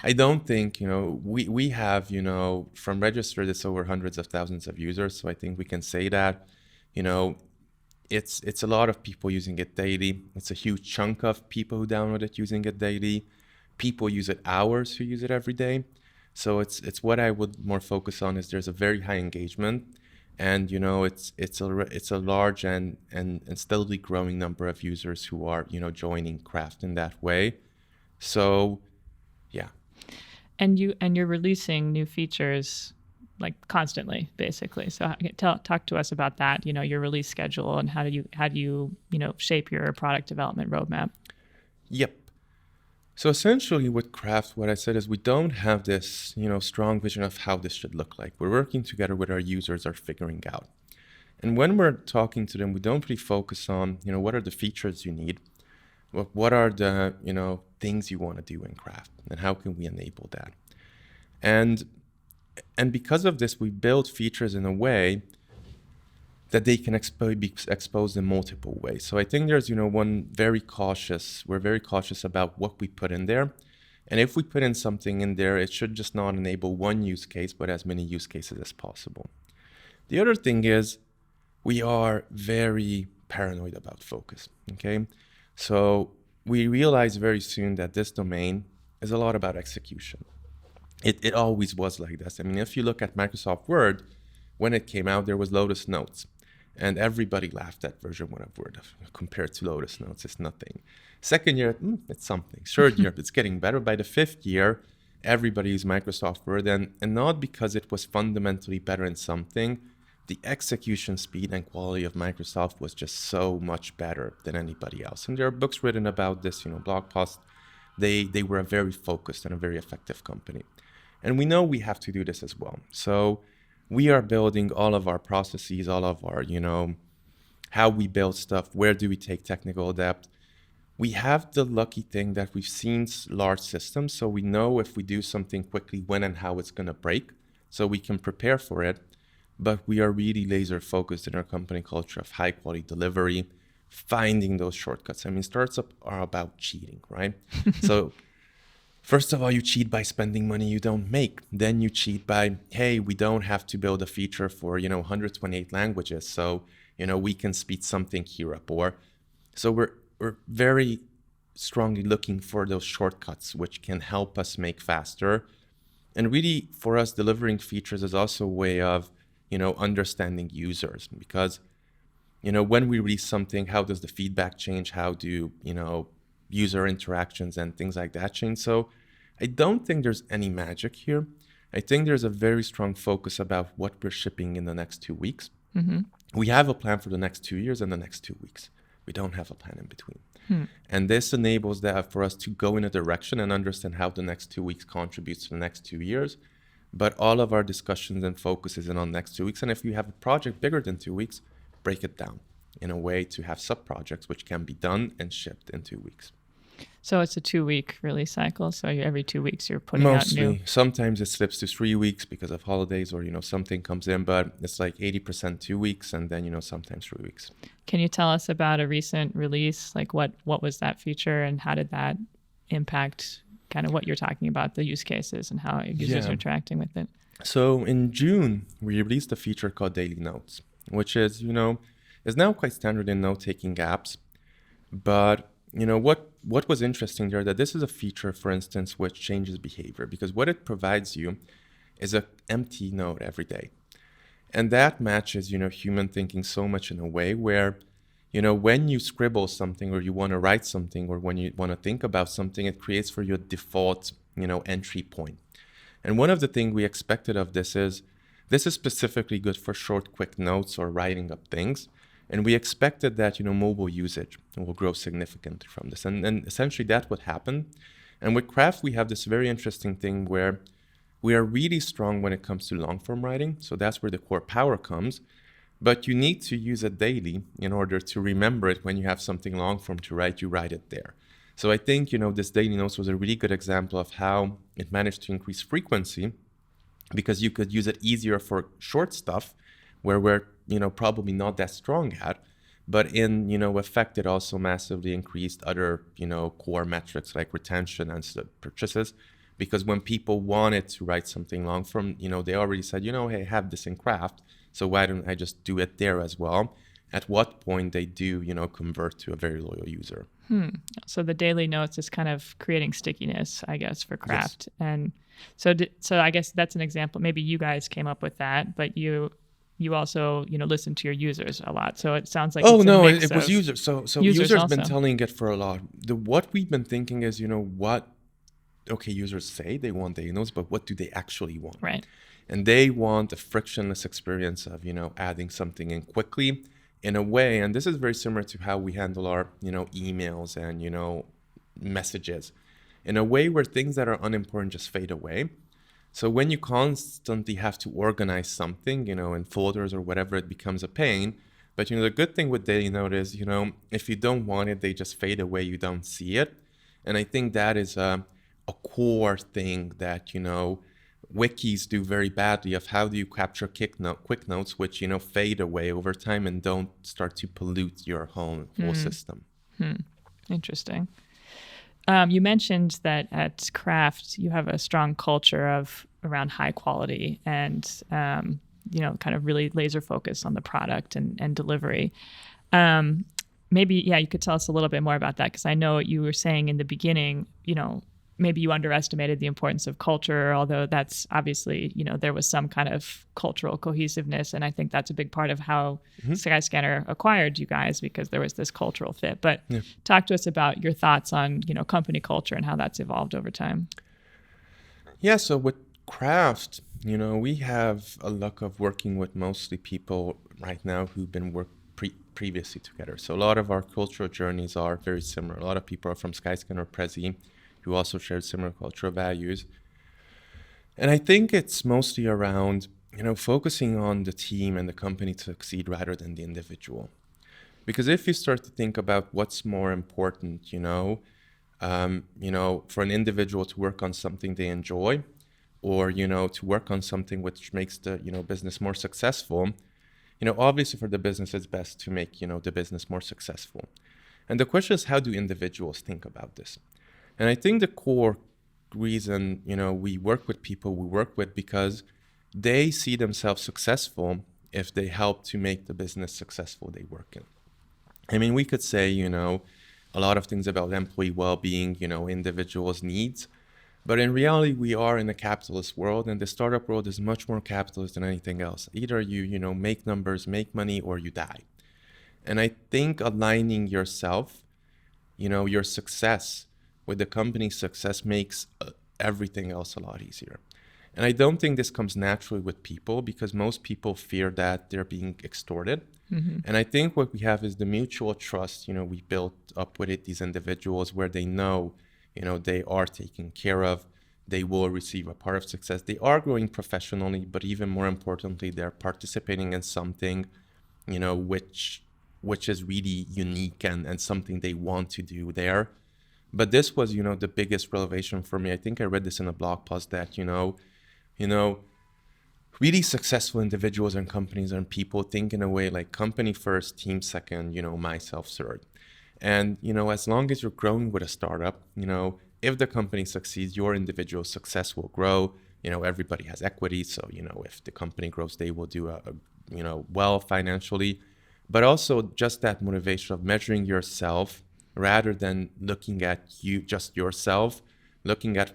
I don't think, we have, from registered, it's over hundreds of thousands of users. So I think we can say that, it's a lot of people using it daily. It's a huge chunk of people who download it using it daily. People use it hours who use it every day. So it's what I would more focus on is there's a very high engagement, and it's a large and steadily growing number of users who are joining craft in that way. So yeah. And you're releasing new features like constantly, basically. So talk to us about that, your release schedule, and how do you shape your product development roadmap? Yep. So essentially with craft, what I said is we don't have this, strong vision of how this should look like. We're working together with our users are figuring out. And when we're talking to them, we don't really focus on, what are the features you need? What are the, things you want to do in craft, and how can we enable that? And because of this, we build features in a way that they can be exposed in multiple ways. So I think there's, we're very cautious about what we put in there. And if we put in something in there, it should just not enable one use case, but as many use cases as possible. The other thing is we are very paranoid about focus, okay? So we realized very soon that this domain is a lot about execution. It always was like this. I mean, if you look at Microsoft Word, when it came out, there was Lotus Notes. And everybody laughed at version 1 of Word compared to Lotus Notes. It's nothing. Second year, it's something. Third year, it's getting better. By the fifth year, everybody used Microsoft Word. And not because it was fundamentally better in something. The execution speed and quality of Microsoft was just so much better than anybody else. And there are books written about this, blog posts. They were a very focused and a very effective company. And we know we have to do this as well. So we are building all of our processes, all of our, how we build stuff, where do we take technical depth. We have the lucky thing that we've seen large systems, so we know if we do something quickly, when and how it's going to break, so we can prepare for it. But we are really laser focused in our company culture of high quality delivery, finding those shortcuts. I mean, startups are about cheating, right? So first of all, you cheat by spending money you don't make. Then you cheat by, hey, we don't have to build a feature for, 128 languages. So, we can speed something here up. So we're very strongly looking for those shortcuts, which can help us make faster. And really, for us, delivering features is also a way of, understanding users. Because, when we release something, how does the feedback change? How do, user interactions and things like that change? So I don't think there's any magic here. I think there's a very strong focus about what we're shipping in the next 2 weeks. Mm-hmm. We have a plan for the next 2 years and the next 2 weeks. We don't have a plan in between. And this enables that for us to go in a direction and understand how the next 2 weeks contributes to the next 2 years. But all of our discussions and focus is in on next 2 weeks. And if you have a project bigger than 2 weeks, break it down in a way to have sub-projects which can be done and shipped in 2 weeks. So it's a 2-week release cycle. So every 2 weeks you're putting out new. Mostly. Sometimes it slips to 3 weeks because of holidays or, something comes in, but it's like 80% 2 weeks and then, sometimes 3 weeks. Can you tell us about a recent release? Like what was that feature and how did that impact kind of what you're talking about, the use cases and how users are interacting with it? So in June, we released a feature called Daily Notes, which is, is now quite standard in note-taking apps. But, what was interesting there, that this is a feature, for instance, which changes behavior, because what it provides you is an empty note every day. And that matches, human thinking so much in a way where, when you scribble something or you want to write something or when you want to think about something, it creates for you a default, entry point. And one of the things we expected of this is specifically good for short, quick notes or writing up things. And we expected that, mobile usage will grow significantly from this. And essentially that's what happened. And with Craft, we have this very interesting thing where we are really strong when it comes to long form writing. So that's where the core power comes. But you need to use it daily in order to remember it. When you have something long form to write, you write it there. So I think, this Daily Notes was a really good example of how it managed to increase frequency, because you could use it easier for short stuff where we're, probably not that strong at. But in, effect, it also massively increased other, core metrics like retention and purchases. Because when people wanted to write something long form, they already said, hey, I have this in Craft, so why don't I just do it there as well? At what point they do, convert to a very loyal user. So the daily notes is kind of creating stickiness, I guess, for Craft. Yes. And so I guess that's an example. Maybe you guys came up with that, but you also, listen to your users a lot. So it sounds like it was users. So users also been telling it for a lot. What we've been thinking is, users say they want daily notes, but what do they actually want? Right. And they want a frictionless experience of, adding something in quickly in a way. And this is very similar to how we handle our, emails and, messages, in a way where things that are unimportant just fade away. So when you constantly have to organize something, in folders or whatever, it becomes a pain. But, the good thing with Daily Note is, if you don't want it, they just fade away. You don't see it. And I think that is a core thing that, wikis do very badly, of how do you capture quick notes, which, fade away over time and don't start to pollute your whole system. Interesting. You mentioned that at Craft, you have a strong culture around high quality and, kind of really laser focus on the product and delivery. Maybe, you could tell us a little bit more about that, because I know you were saying in the beginning, maybe you underestimated the importance of culture, although that's obviously, there was some kind of cultural cohesiveness. And I think that's a big part of how Skyscanner acquired you guys, because there was this cultural fit. But talk to us about your thoughts on, company culture and how that's evolved over time. Yeah, so with Craft, we have a luck of working with mostly people right now who've been previously together. So a lot of our cultural journeys are very similar. A lot of people are from Skyscanner Prezi, who also shared similar cultural values. And I think it's mostly around, focusing on the team and the company to succeed rather than the individual. Because if you start to think about what's more important, for an individual to work on something they enjoy, or, to work on something which makes the, business more successful, obviously for the business, it's best to make, the business more successful. And the question is, how do individuals think about this? And I think the core reason, we work with people we work with, because they see themselves successful if they help to make the business successful they work in. I mean, we could say, a lot of things about employee well-being, individuals' needs. But in reality, we are in a capitalist world, and the startup world is much more capitalist than anything else. Either you, make numbers, make money, or you die. And I think aligning yourself, your success with the company's success makes everything else a lot easier. And I don't think this comes naturally with people, because most people fear that they're being extorted. And I think what we have is the mutual trust, we built up with these individuals, where they know, they are taken care of, they will receive a part of success. They are growing professionally, but even more importantly, they're participating in something, which is really unique and something they want to do there. But this was, the biggest revelation for me. I think I read this in a blog post that, really successful individuals and companies and people think in a way like company first, team second, myself third. And, as long as you're growing with a startup, if the company succeeds, your individual success will grow. Everybody has equity. So, if the company grows, they will do well financially. But also just that motivation of measuring yourself rather than looking at just yourself, looking at,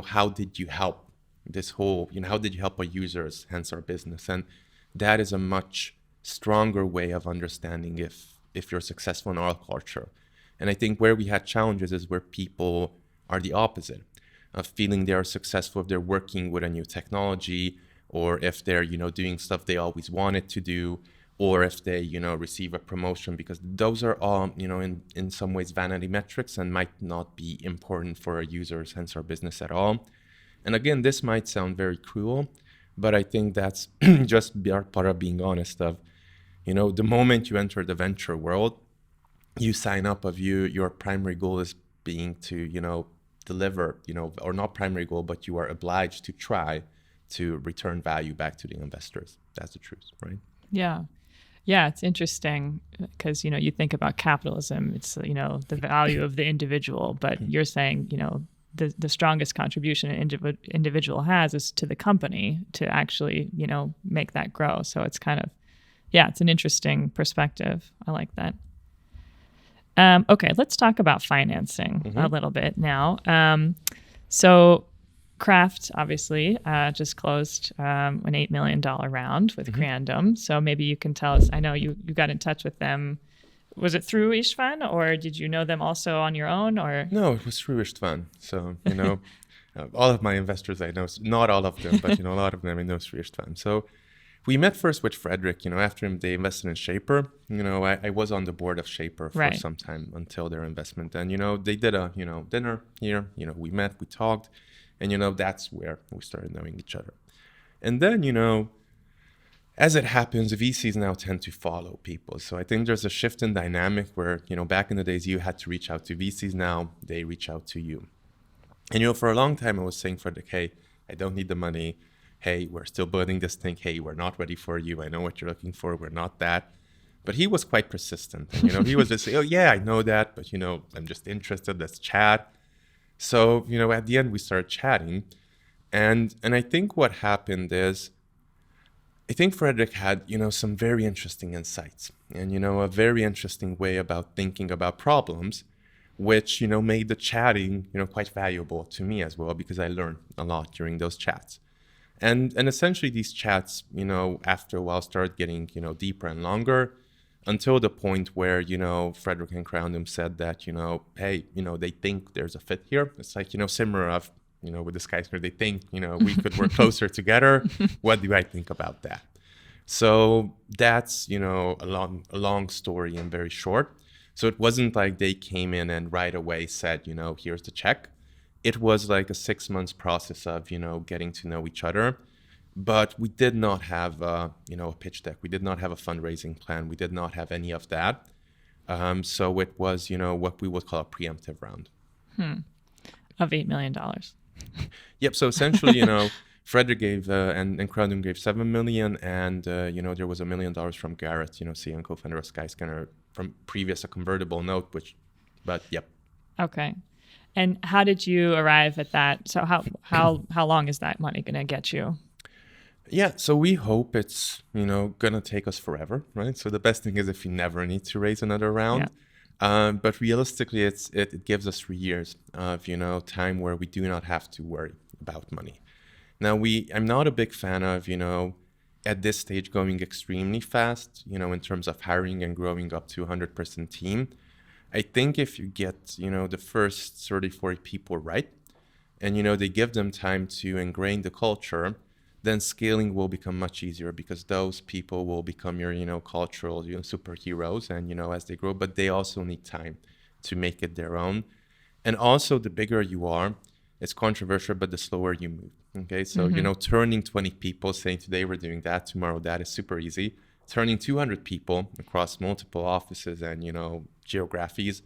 how did you help this whole, how did you help our users, hence our business? And that is a much stronger way of understanding if you're successful in our culture. And I think where we had challenges is where people are the opposite of feeling they are successful if they're working with a new technology, or if they're, doing stuff they always wanted to do, or if they, receive a promotion, because those are all, in some ways vanity metrics and might not be important for our users, hence our business at all. And again, this might sound very cruel, but I think that's just part of being honest of, the moment you enter the venture world, you sign up of your primary goal is being to, deliver, or not primary goal, but you are obliged to try to return value back to the investors. That's the truth, right? Yeah. Yeah, it's interesting because, you think about capitalism, it's, the value of the individual, but you're saying, the strongest contribution an individual has is to the company to actually, make that grow. So it's kind of, it's an interesting perspective. I like that. Okay, let's talk about financing a little bit now. So Craft obviously just closed an $8 million round with Creandum. So maybe you can tell us, I know you got in touch with them. Was it through Istvan, or did you know them also on your own? Or No, it was through Istvan. So, all of my investors I know, not all of them, but, a lot of them I know through Istvan. So we met first with Frederick, after him, they invested in Shaper. I was on the board of Shaper for some time until their investment. And, they did a, dinner here, we met, we talked, and, that's where we started knowing each other. And then, as it happens, VCs now tend to follow people. So I think there's a shift in dynamic where, back in the days, you had to reach out to VCs. Now they reach out to you. And, for a long time, I was saying, Frederick, hey, I don't need the money. Hey, we're still building this thing. Hey, we're not ready for you. I know what you're looking for. We're not that. But he was quite persistent. And, he was just saying, oh, yeah, I know that. But, I'm just interested. Let's chat. So, at the end, we started chatting. And I think what happened is, I think Frederick had, some very interesting insights and, a very interesting way about thinking about problems, which, made the chatting, quite valuable to me as well, because I learned a lot during those chats. And essentially these chats, after a while started getting, deeper and longer until the point where, Frederick and Creandum said that, hey, they think there's a fit here. It's like, similar of, with the Skyscanner, they think, we could work closer together. What do I think about that? So that's, a long story and very short. So it wasn't like they came in and right away said, here's the check. It was like a 6 months process of, getting to know each other. But we did not have, a pitch deck. We did not have a fundraising plan. We did not have any of that. So it was, what we would call a preemptive round. Of $8 million. Yep. So essentially, Frederick gave and Creandum gave $7 million, and there was $1 million from Garrett, CEO and co-founder of Skyscanner, from previous a convertible note, but yep. Okay. And how did you arrive at that? So how long is that money going to get you? Yeah, so we hope it's going to take us forever, right? So the best thing is if we never need to raise another round. Yeah. But realistically, it gives us 3 years of time where we do not have to worry about money. Now I'm not a big fan of at this stage going extremely fast in terms of hiring and growing up to 100% team. I think if you get the first 30-40 people right, and they give them time to ingrain the culture, then scaling will become much easier, because those people will become your cultural superheroes, and as they grow. But they also need time to make it their own. And also, the bigger you are, it's controversial, but the slower you move. Okay, so turning 20 people, saying today we're doing that, tomorrow that, is super easy. Turning 200 people across multiple offices and geographies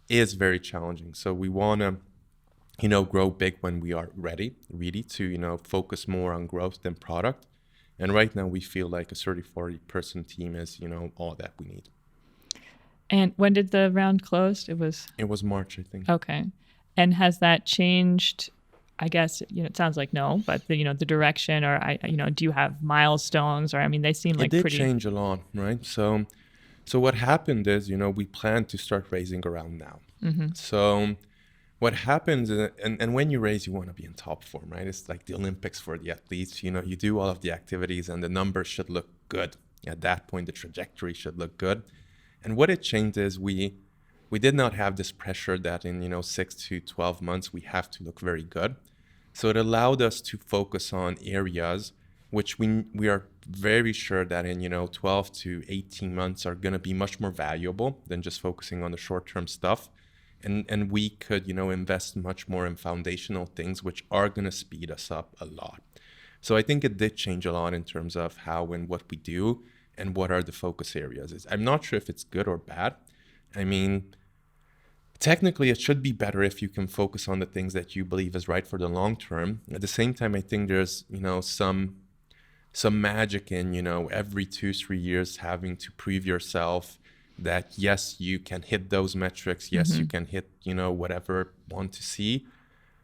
is very challenging. So we want to, grow big when we are ready, really, to, focus more on growth than product. And right now we feel like a 30-40 person team is, all that we need. And when did the round close? It was March, I think. Okay. And has that changed? I guess, it sounds like no, but the direction, or do you have milestones, or, they seem like it did change a lot, right? So what happened is, we planned to start raising around now. Mm-hmm. So what happens, and when you raise, you want to be in top form, right? It's like the Olympics for the athletes. You do all of the activities and the numbers should look good. At that point, the trajectory should look good. And what it changed is we did not have this pressure that in 6 to 12 months we have to look very good. So it allowed us to focus on areas which we are very sure that in 12 to 18 months are going to be much more valuable than just focusing on the short-term stuff. And we could invest much more in foundational things which are going to speed us up a lot. So I think it did change a lot in terms of how and what we do and what are the focus areas. I'm not sure if it's good or bad. Technically, it should be better if you can focus on the things that you believe is right for the long term. At the same time, I think there's, some magic in, every 2-3 years having to prove yourself that, yes, you can hit those metrics. Yes, Mm-hmm. you can hit, whatever you want to see.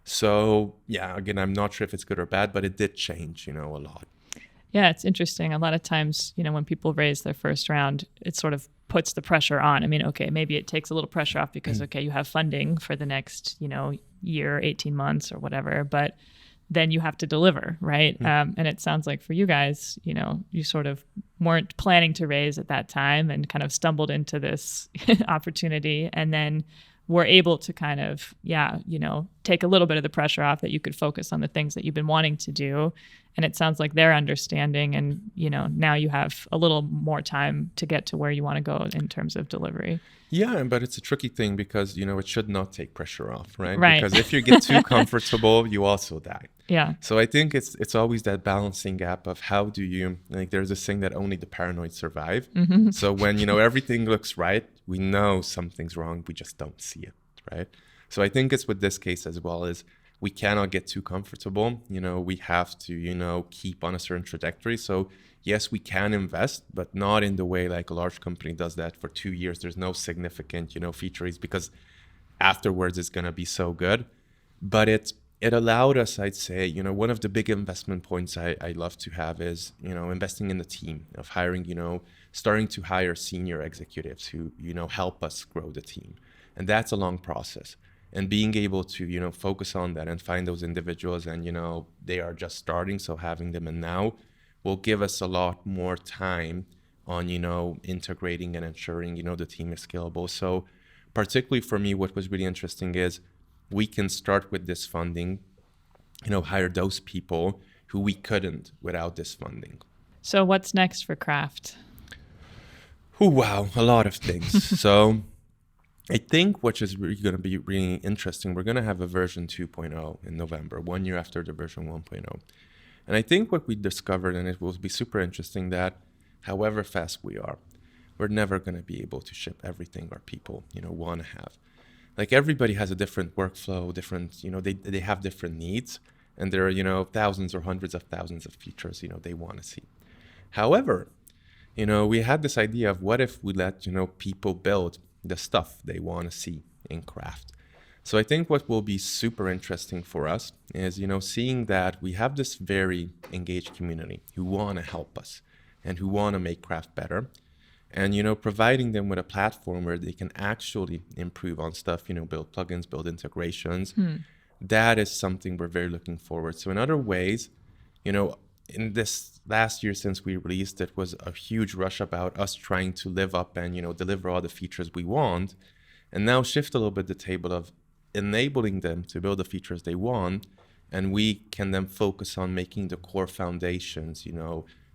So, yeah, again, I'm not sure if it's good or bad, but it did change, a lot. Yeah, it's interesting. A lot of times, when people raise their first round, it sort of puts the pressure on. Okay, maybe it takes a little pressure off because, okay, you have funding for the next, year, 18 months or whatever, but then you have to deliver, right? Mm-hmm. And it sounds like for you guys, you sort of weren't planning to raise at that time and kind of stumbled into this opportunity, and then were able to kind of, take a little bit of the pressure off, that you could focus on the things that you've been wanting to do. And it sounds like they're understanding, and, now you have a little more time to get to where you want to go in terms of delivery. Yeah, but it's a tricky thing because, it should not take pressure off, right? Right. Because if you get too comfortable, you also die. Yeah. So I think it's always that balancing gap of how do you, there's this thing that only the paranoid survive. Mm-hmm. So when, everything looks right, we know something's wrong, we just don't see it, right? So I think it's with this case as well, is we cannot get too comfortable. We have to, keep on a certain trajectory. So yes, we can invest, but not in the way like a large company does that for 2 years. There's no significant, features, because afterwards it's going to be so good. But it allowed us, I'd say, one of the big investment points I love to have is, investing in the team, of hiring, starting to hire senior executives who, help us grow the team. And that's a long process. And being able to, focus on that and find those individuals, and, they are just starting. So having them in now will give us a lot more time on, integrating and ensuring, the team is scalable. So particularly for me, what was really interesting is we can start with this funding, hire those people who we couldn't without this funding. So what's next for Craft? Oh, wow, a lot of things. So I think what is really going to be really interesting, we're going to have a version 2.0 in November, 1 year after the version 1.0. And I think what we discovered, and it will be super interesting, that however fast we are, we're never going to be able to ship everything our people, want to have. Like everybody has a different workflow, different, they have different needs, and there are, thousands or hundreds of thousands of features, they want to see. However, we had this idea of what if we let, people build the stuff they want to see in Craft. So I think what will be super interesting for us is, seeing that we have this very engaged community who want to help us and who want to make Craft better. And, providing them with a platform where they can actually improve on stuff, build plugins, build integrations. That is something we're very looking forward to. So in other ways, in this last year since we released, it was a huge rush about us trying to live up and, deliver all the features we want. And now shift a little bit the table of enabling them to build the features they want. And we can then focus on making the core foundations,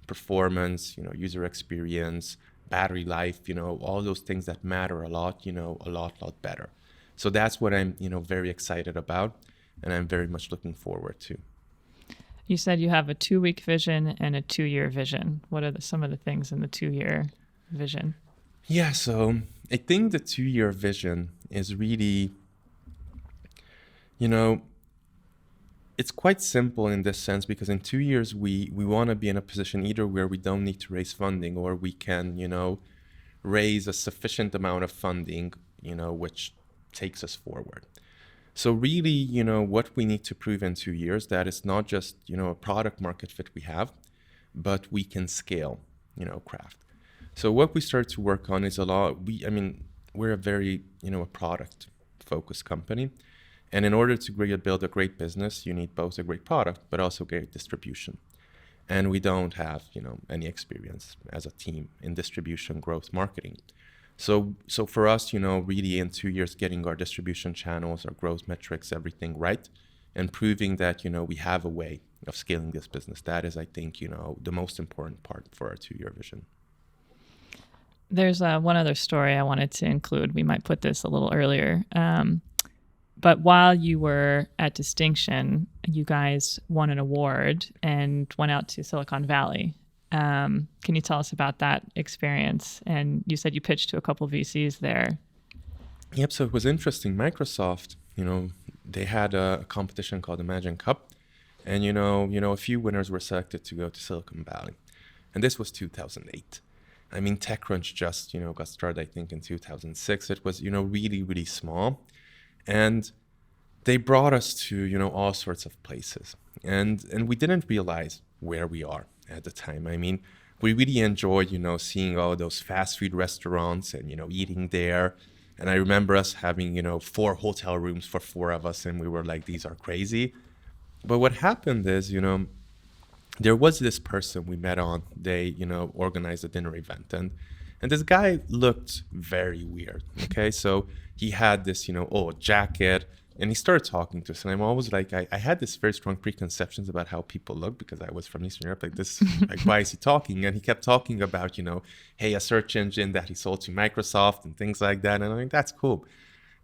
performance, user experience, battery life, all those things that matter a lot, a lot better. So that's what I'm, very excited about, and I'm very much looking forward to. You said you have a 2-week vision and a 2-year vision. What are some of the things in the 2-year vision? Yeah, so I think the 2-year vision is really, you know, it's quite simple in this sense, because in 2 years, we want to be in a position either where we don't need to raise funding, or we can, raise a sufficient amount of funding, which takes us forward. So really, what we need to prove in 2 years, that it's not just, a product market fit we have, but we can scale, craft. So what we start to work on is we're a very, a product focused company. And in order to build a great business, you need both a great product, but also great distribution. And we don't have, any experience as a team in distribution, growth, marketing. So for us, really in 2 years, getting our distribution channels, our growth metrics, everything right, and proving that, we have a way of scaling this business. That is, I think, the most important part for our 2-year vision. There's one other story I wanted to include. We might put this a little earlier. But while you were at Distinction, you guys won an award and went out to Silicon Valley. Can you tell us about that experience? And you said you pitched to a couple of VCs there. Yep, so it was interesting. Microsoft, they had a competition called the Imagine Cup. And, a few winners were selected to go to Silicon Valley. And this was 2008. TechCrunch just, got started, I think, in 2006. It was, really, really small. And they brought us to, all sorts of places. And we didn't realize where we are at the time. We really enjoyed, seeing all those fast food restaurants and, eating there. And I remember us having, 4 hotel rooms for 4 of us. And we were like, these are crazy. But what happened is, there was this person we met on. They, organized a dinner event. And this guy looked very weird. Okay, so he had this, old jacket, and he started talking to us. And I'm always like, I had this very strong preconceptions about how people look, because I was from Eastern Europe. Like, why is he talking? And he kept talking about, hey, a search engine that he sold to Microsoft and things like that. And I'm like, that's cool.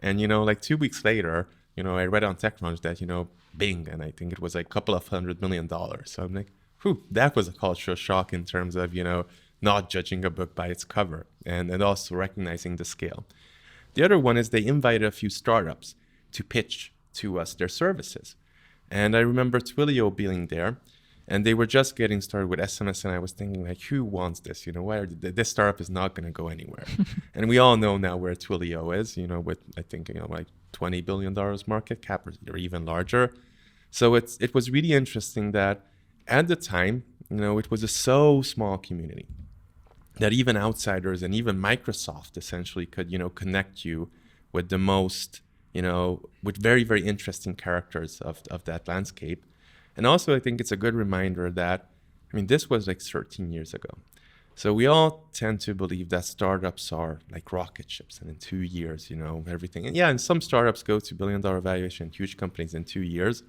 And, 2 weeks later, I read on TechCrunch that, Bing, and I think it was like a couple of $100 million. So I'm like, whew, that was a cultural shock in terms of, not judging a book by its cover, and also recognizing the scale. The other one is they invited a few startups to pitch to us their services. And I remember Twilio being there, and they were just getting started with SMS, and I was thinking, like, who wants this? This startup is not going to go anywhere. And we all know now where Twilio is, with, I think, like $20 billion market cap, or even larger. So it was really interesting that at the time, it was a so small community that even outsiders and even Microsoft essentially could, connect you with the most, with very, very interesting characters of that landscape. And also, I think it's a good reminder that, this was like 13 years ago. So we all tend to believe that startups are like rocket ships, and in 2 years, everything. And yeah, and some startups go to billion-dollar valuation, huge companies in 2 years.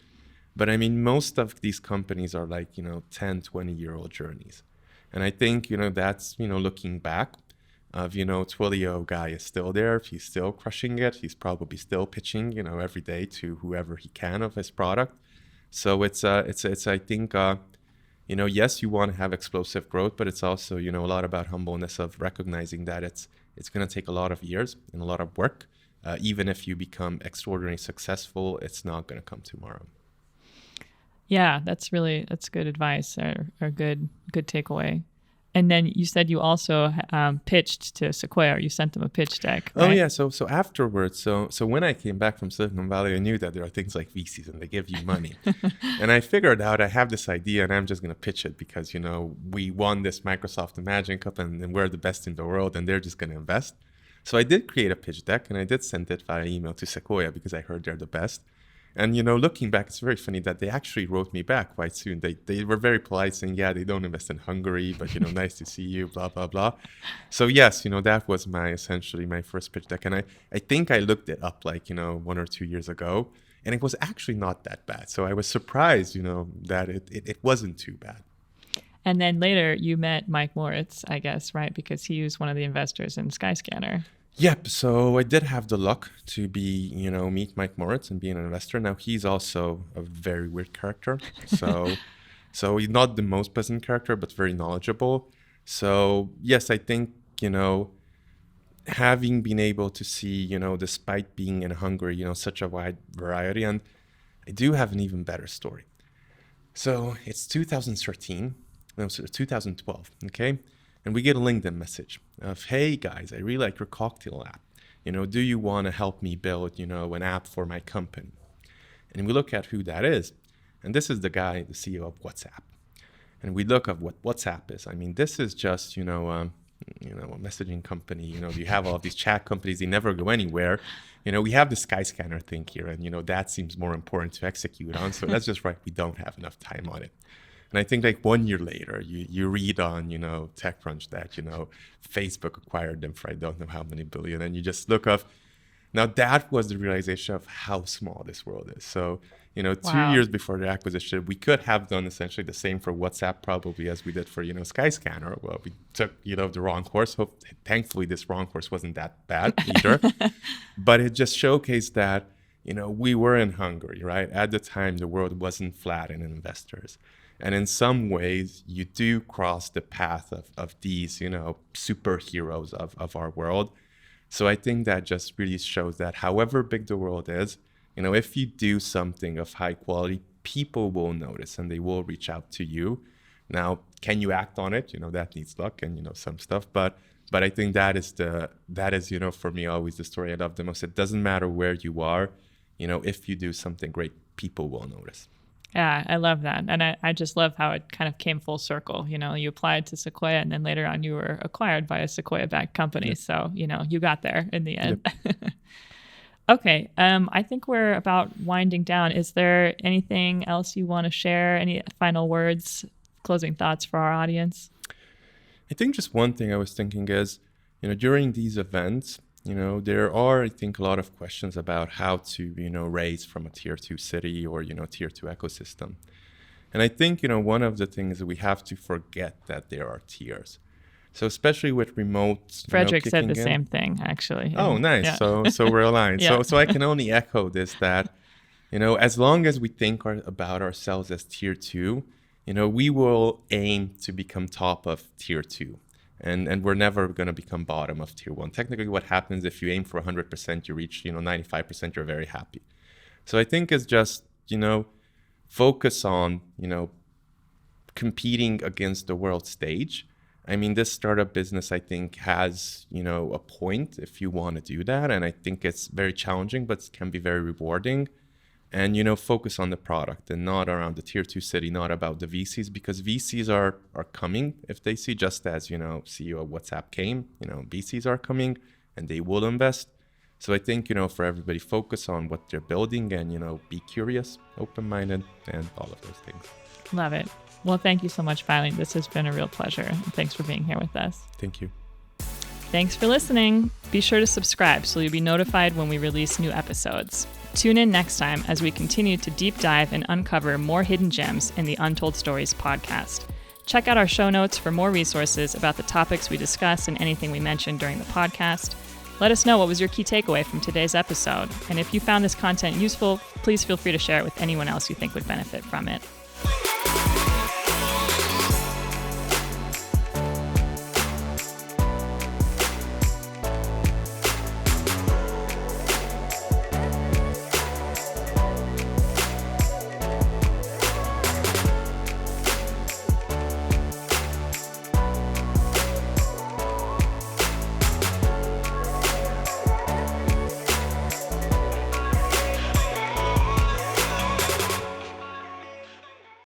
But most of these companies are like, 10, 20-year-old journeys. And I think, that's, looking back of, Twilio guy is still there. He's still crushing it. He's probably still pitching, every day to whoever he can of his product. So it's I think, yes, you want to have explosive growth, but it's also, a lot about humbleness of recognizing that it's going to take a lot of years and a lot of work. Even if you become extraordinarily successful, it's not going to come tomorrow. Yeah, that's good advice, or good takeaway. And then you said you also pitched to Sequoia. You sent them a pitch deck, right? Oh yeah. So afterwards, so when I came back from Silicon Valley, I knew that there are things like VCs and they give you money. And I figured out I have this idea and I'm just going to pitch it because, we won this Microsoft Imagine Cup and we're the best in the world and they're just going to invest. So I did create a pitch deck and I did send it via email to Sequoia because I heard they're the best. And, looking back, it's very funny that they actually wrote me back quite soon. They were very polite saying, yeah, they don't invest in Hungary, but, nice to see you, blah, blah, blah. So, yes, that was essentially my first pitch deck. And I think I looked it up 1 or 2 years ago, and it was actually not that bad. So I was surprised, that it wasn't too bad. And then later you met Mike Moritz, I guess, right? Because he was one of the investors in Skyscanner. Yep. So I did have the luck to meet Mike Moritz and be an investor. Now he's also a very weird character. So he's not the most pleasant character, but very knowledgeable. So yes, I think, having been able to see, despite being in Hungary, such a wide variety. And I do have an even better story. So it's 2012, okay? And we get a LinkedIn message of, hey guys, I really like your cocktail app. Do you want to help me build, an app for my company? And we look at who that is. And this is the guy, the CEO of WhatsApp. And we look at what WhatsApp is. I mean, this is just, a messaging company. You have all these chat companies, they never go anywhere. We have the Skyscanner thing here, and, that seems more important to execute on. So that's just right. We don't have enough time on it. And I think like 1 year later, you read on, TechCrunch that, Facebook acquired them for I don't know how many billion. And you just look up. Now that was the realization of how small this world is. So, 2 years before the acquisition, we could have done essentially the same for WhatsApp probably as we did for, Skyscanner. Well, we took, the wrong course. Thankfully, this wrong course wasn't that bad either. But it just showcased that, we were in Hungary, right? At the time, the world wasn't flat in investors. And in some ways, you do cross the path of these, superheroes of our world. So I think that just really shows that however big the world is, if you do something of high quality, people will notice and they will reach out to you. Now, can you act on it? That needs luck and, some stuff. But I think that is, for me, always the story I love the most. It doesn't matter where you are, if you do something great, people will notice. Yeah, I love that. And I just love how it kind of came full circle. You applied to Sequoia and then later on you were acquired by a Sequoia-backed company. Yep. So, you got there in the end. Yep. Okay. I think we're about winding down. Is there anything else you want to share? Any final words, closing thoughts for our audience? I think just one thing I was thinking is, during these events, there are, I think, a lot of questions about how to, raise from a tier 2 city or, tier 2 ecosystem. And I think, one of the things that we have to forget that there are tiers. So especially with remote, Frederick said the same thing, actually. Oh, nice. Yeah. So we're aligned. Yeah. So I can only echo this, that, as long as we think about ourselves as tier 2, we will aim to become top of tier 2. And we're never going to become bottom of tier 1. Technically, what happens if you aim for 100%, you reach, 95%, you're very happy. So I think it's just, focus on, competing against the world stage. I mean, this startup business, I think, has, a point if you want to do that. And I think it's very challenging, but it can be very rewarding. And, focus on the product and not around the tier 2 city, not about the VCs, because VCs are coming if they see, just as, CEO of WhatsApp came, VCs are coming and they will invest. So I think, for everybody, focus on what they're building and, be curious, open-minded, and all of those things. Love it. Well, thank you so much, Bálint. This has been a real pleasure. And thanks for being here with us. Thank you. Thanks for listening. Be sure to subscribe so you'll be notified when we release new episodes. Tune in next time as we continue to deep dive and uncover more hidden gems in the Untold Stories podcast. Check out our show notes for more resources about the topics we discuss and anything we mentioned during the podcast. Let us know what was your key takeaway from today's episode. And if you found this content useful, please feel free to share it with anyone else you think would benefit from it.